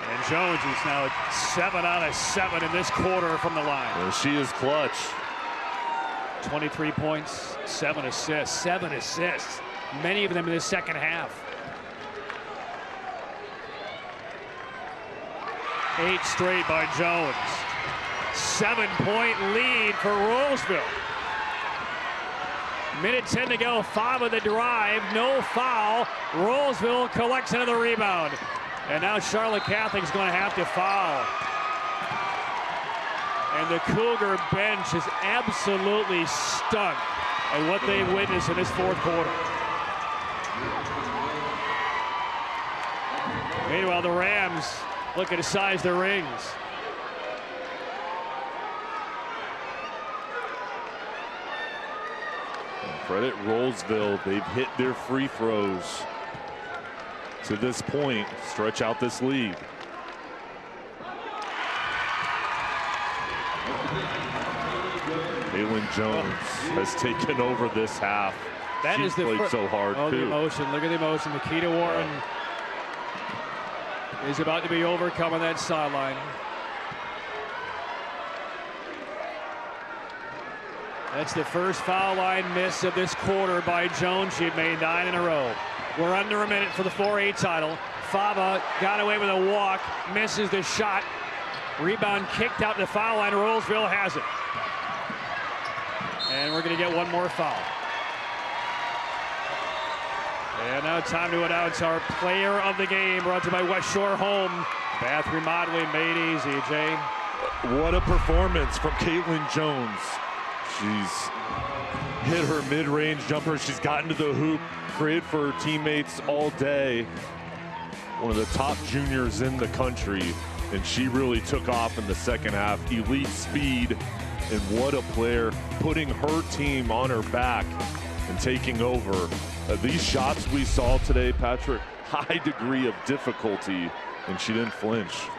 And Jones is now 7 out of 7 in this quarter from the line.
Well, she is clutch.
23 points, 7 assists. 7 assists. Many of them in the second half. 8 straight by Jones. 7-point lead for Rolesville. Minute 10 to go. Fava the drive. No foul. Rolesville collects another rebound. And now Charlotte Catholic's going to have to foul. And the Cougar bench is absolutely stunned at what they witnessed in this fourth quarter. Meanwhile, the Rams looking to size their rings.
Credit Rolesville. They've hit their free throws to this point, stretch out this lead. Caitlin Jones has taken over this half.
That
She
is the
played so hard,
too.
the
emotion. Look at the emotion. Nikita Warren is about to be overcome on that sideline. That's the first foul line miss of this quarter by Jones. She had made 9 in a row. We're under a minute for the 4A title. Fava got away with a walk, misses the shot. Rebound kicked out to the foul line. Rolesville has it. And we're going to get one more foul. And now time to announce our player of the game, brought to you by West Shore Home. Bath remodeling made easy, Jay.
What a performance from Caitlin Jones. She's hit her mid-range jumper. She's gotten to the hoop, created for her teammates all day. One of the top juniors in the country, and she really took off in the second half. Elite speed, and what a player, putting her team on her back and taking over. These shots we saw today, Patrick, high degree of difficulty, and she didn't flinch.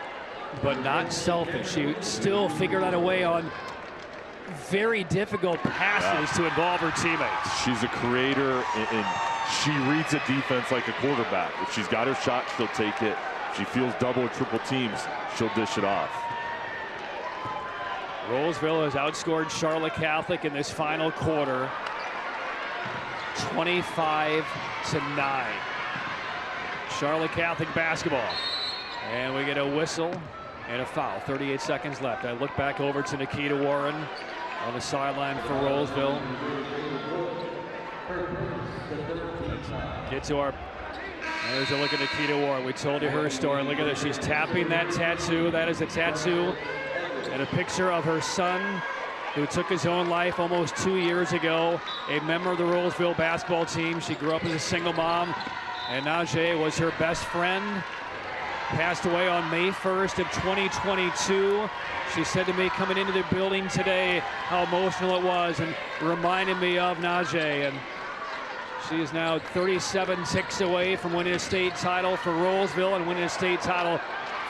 But not selfish. She still figured out a way on very difficult passes to involve her teammates.
She's a creator, and she reads a defense like a quarterback. If she's got her shot, she'll take it. If she feels double or triple teams, she'll dish it off.
Rolesville has outscored Charlotte Catholic in this final quarter 25-9. Charlotte Catholic basketball. And we get a whistle and a foul. 38 seconds left. I look back over to Nikita Warren on the sideline for Rolesville. Get to our... There's a look at Nikita Warren. We told you her story. Look at this. She's tapping that tattoo. That is a tattoo and a picture of her son, who took his own life almost 2 years ago, a member of the Rolesville basketball team. She grew up as a single mom, and Najee was her best friend. Passed away on May 1st of 2022. She said to me coming into the building today how emotional it was, and reminded me of Najee. And she is now 37 ticks away from winning a state title for Rolesville and winning a state title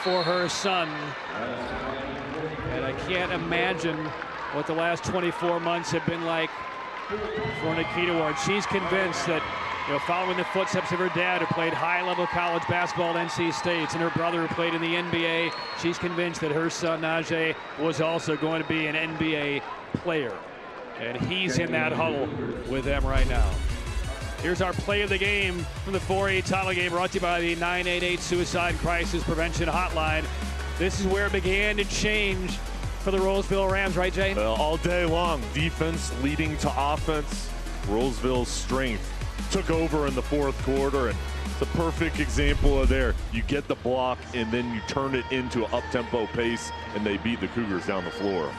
for her son. And I can't imagine what the last 24 months have been like for Nikita Ward. She's convinced that, following the footsteps of her dad, who played high-level college basketball at NC State, and her brother, who played in the NBA, she's convinced that her son, Najee, was also going to be an NBA player. And he's in that huddle with them right now. Here's our play of the game from the 4A title game, brought to you by the 988 Suicide Crisis Prevention Hotline. This is where it began to change for the Rolesville Rams, right, Jay?
Well, all day long, defense leading to offense. Rolesville's strength took over in the fourth quarter, and it's a perfect example of there. You get the block, and then you turn it into an up-tempo pace, and they beat the Cougars down the floor.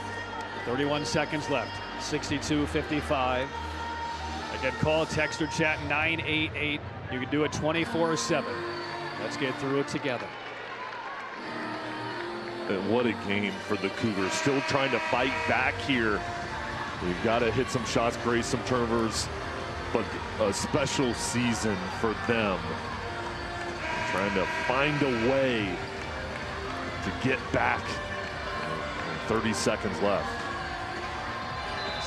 31 seconds left, 62-55. Again, call, text, or chat 988. You can do it 24/7. Let's get through it together.
And what a game for the Cougars. Still trying to fight back here. We've got to hit some shots, graze some turnovers, but a special season for them. Trying to find a way to get back. 30 seconds left.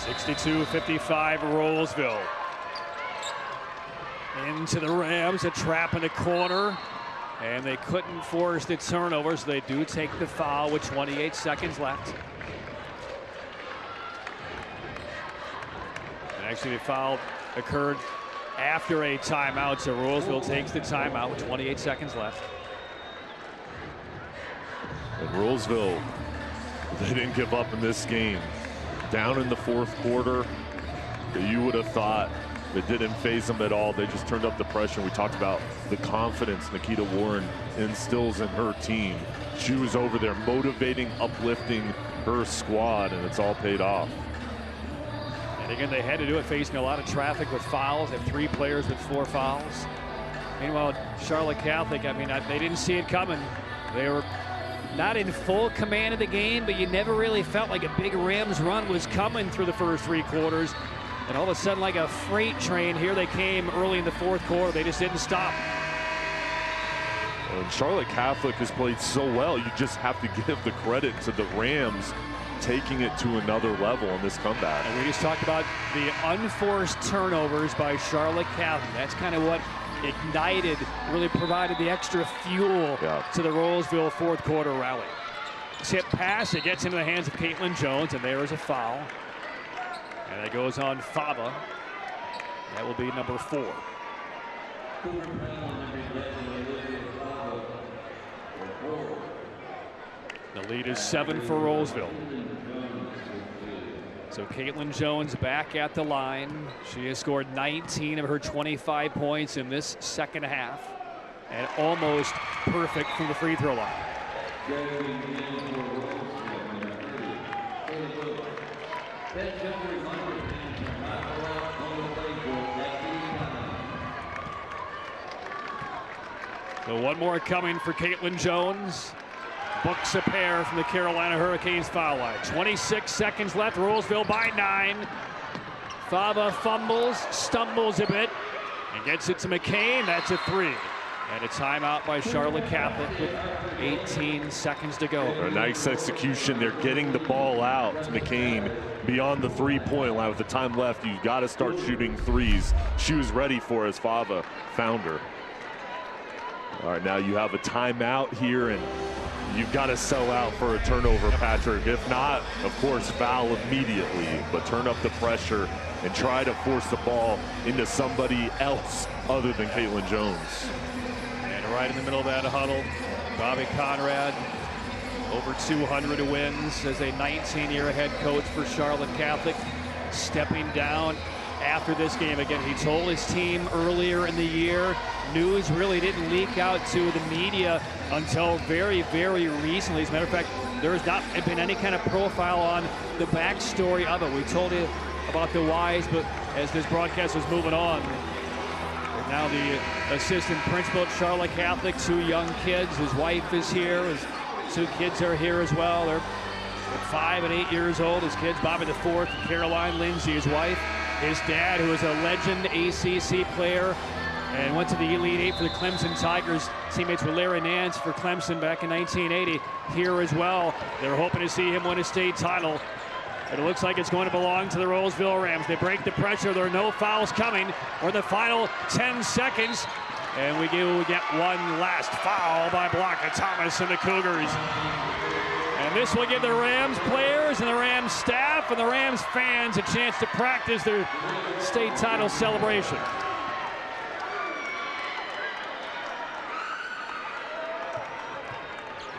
62-55 Rolesville. Into the Rams, a trap in the corner, and they couldn't force the turnover, so they do take the foul with 28 seconds left. And actually, the foul occurred after a timeout, so Rolesville takes the timeout with 28 seconds left.
And Rolesville, they didn't give up in this game. Down in the fourth quarter, you would have thought it didn't phase them at all. They just turned up the pressure. We talked about the confidence Nikita Warren instills in her team. She was over there motivating, uplifting her squad, and it's all paid off.
And again, they had to do it facing a lot of traffic with fouls. They have 3 players with 4 fouls. Meanwhile, Charlotte Catholic, they didn't see it coming. They were not in full command of the game, but you never really felt like a big Rams run was coming through the first 3 quarters. And all of a sudden, like a freight train, here they came early in the fourth quarter. They just didn't stop.
And Charlotte Catholic has played so well. You just have to give the credit to the Rams taking it to another level in this comeback.
And we just talked about the unforced turnovers by Charlotte Catholic. That's kind of what ignited, really provided the extra fuel to the Rolesville fourth quarter rally. Tip pass, it gets into the hands of Caitlin Jones, and there is a foul. And that goes on Fava. That will be number 4. The lead is 7 for Rolesville. So Caitlin Jones back at the line. She has scored 19 of her 25 points in this second half, and almost perfect from the free throw line. So one more coming for Caitlin Jones. Books a pair from the Carolina Hurricanes foul line. 26 seconds left. Rolesville by 9. Fava fumbles, stumbles a bit, and gets it to McCain. That's a 3. And a timeout by Charlotte Catholic with 18 seconds to go.
A nice execution. They're getting the ball out to McCain beyond the 3-point line. With the time left, you've got to start shooting threes. She was ready for as Fava found her. All right, now you have a timeout here, and you've got to sell out for a turnover, Patrick. If not, of course, foul immediately. But turn up the pressure and try to force the ball into somebody else other than Caitlin Jones.
And right in the middle of that huddle, Bobby Conrad, over 200 wins as a 19-year head coach for Charlotte Catholic, stepping down after this game. Again, he told his team earlier in the year, news really didn't leak out to the media until very, very recently. As a matter of fact, there has not been any kind of profile on the backstory of it. We told you about the whys, but as this broadcast was moving on, now the assistant principal at Charlotte Catholic, 2 young kids. His wife is here. His 2 kids are here as well. They're 5 and 8 years old. His kids, Bobby the 4th, Caroline Lindsay, his wife. His dad, who is a legend ACC player and went to the Elite 8 for the Clemson Tigers, teammates with Larry Nance for Clemson back in 1980, here as well. They're hoping to see him win a state title. It looks like it's going to belong to the Rolesville Rams. They break the pressure. There are no fouls coming. We're the final 10 seconds. And we get one last foul by Blanca Thomas and the Cougars. And this will give the Rams players and the Rams staff and the Rams fans a chance to practice their state title celebration.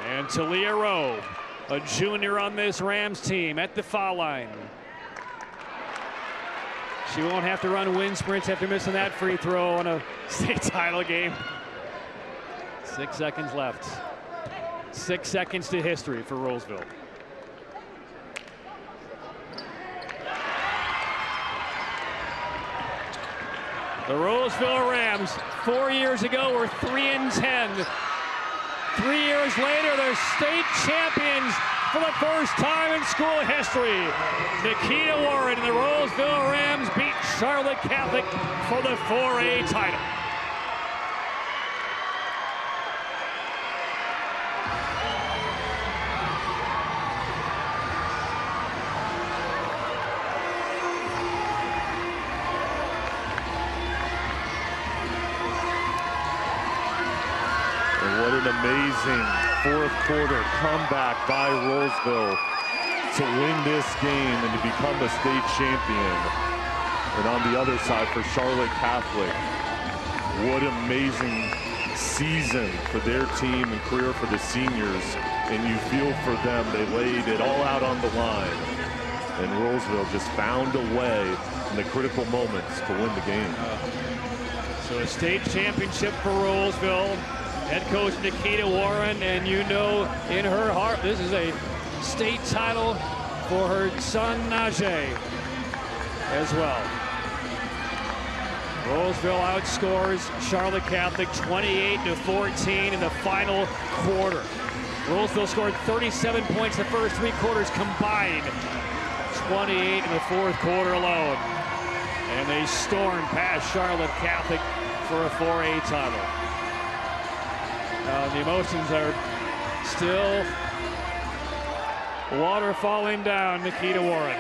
And Talia Rowe, a junior on this Rams team, at the foul line. She won't have to run wind sprints after missing that free throw in a state title game. 6 seconds left. 6 seconds to history for Rolesville. The Rolesville Rams 4 years ago were 3-10. 3 years later, they're state champions for the first time in school history. Nikita Warren and the Rolesville Rams beat Charlotte Catholic for the 4A title.
What an amazing fourth quarter comeback by Rolesville to win this game and to become a state champion. And on the other side for Charlotte Catholic, what an amazing season for their team and career for the seniors. And you feel for them, they laid it all out on the line. And Rolesville just found a way in the critical moments to win the game.
So a state championship for Rolesville. Head coach Nikita Warren, and you know in her heart this is a state title for her son Najee as well. Rolesville outscores Charlotte Catholic 28-14 in the final quarter. Rolesville scored 37 points the first 3 quarters combined, 28 in the fourth quarter alone. And they stormed past Charlotte Catholic for a 4A title. The emotions are still water falling down Nikita Warren.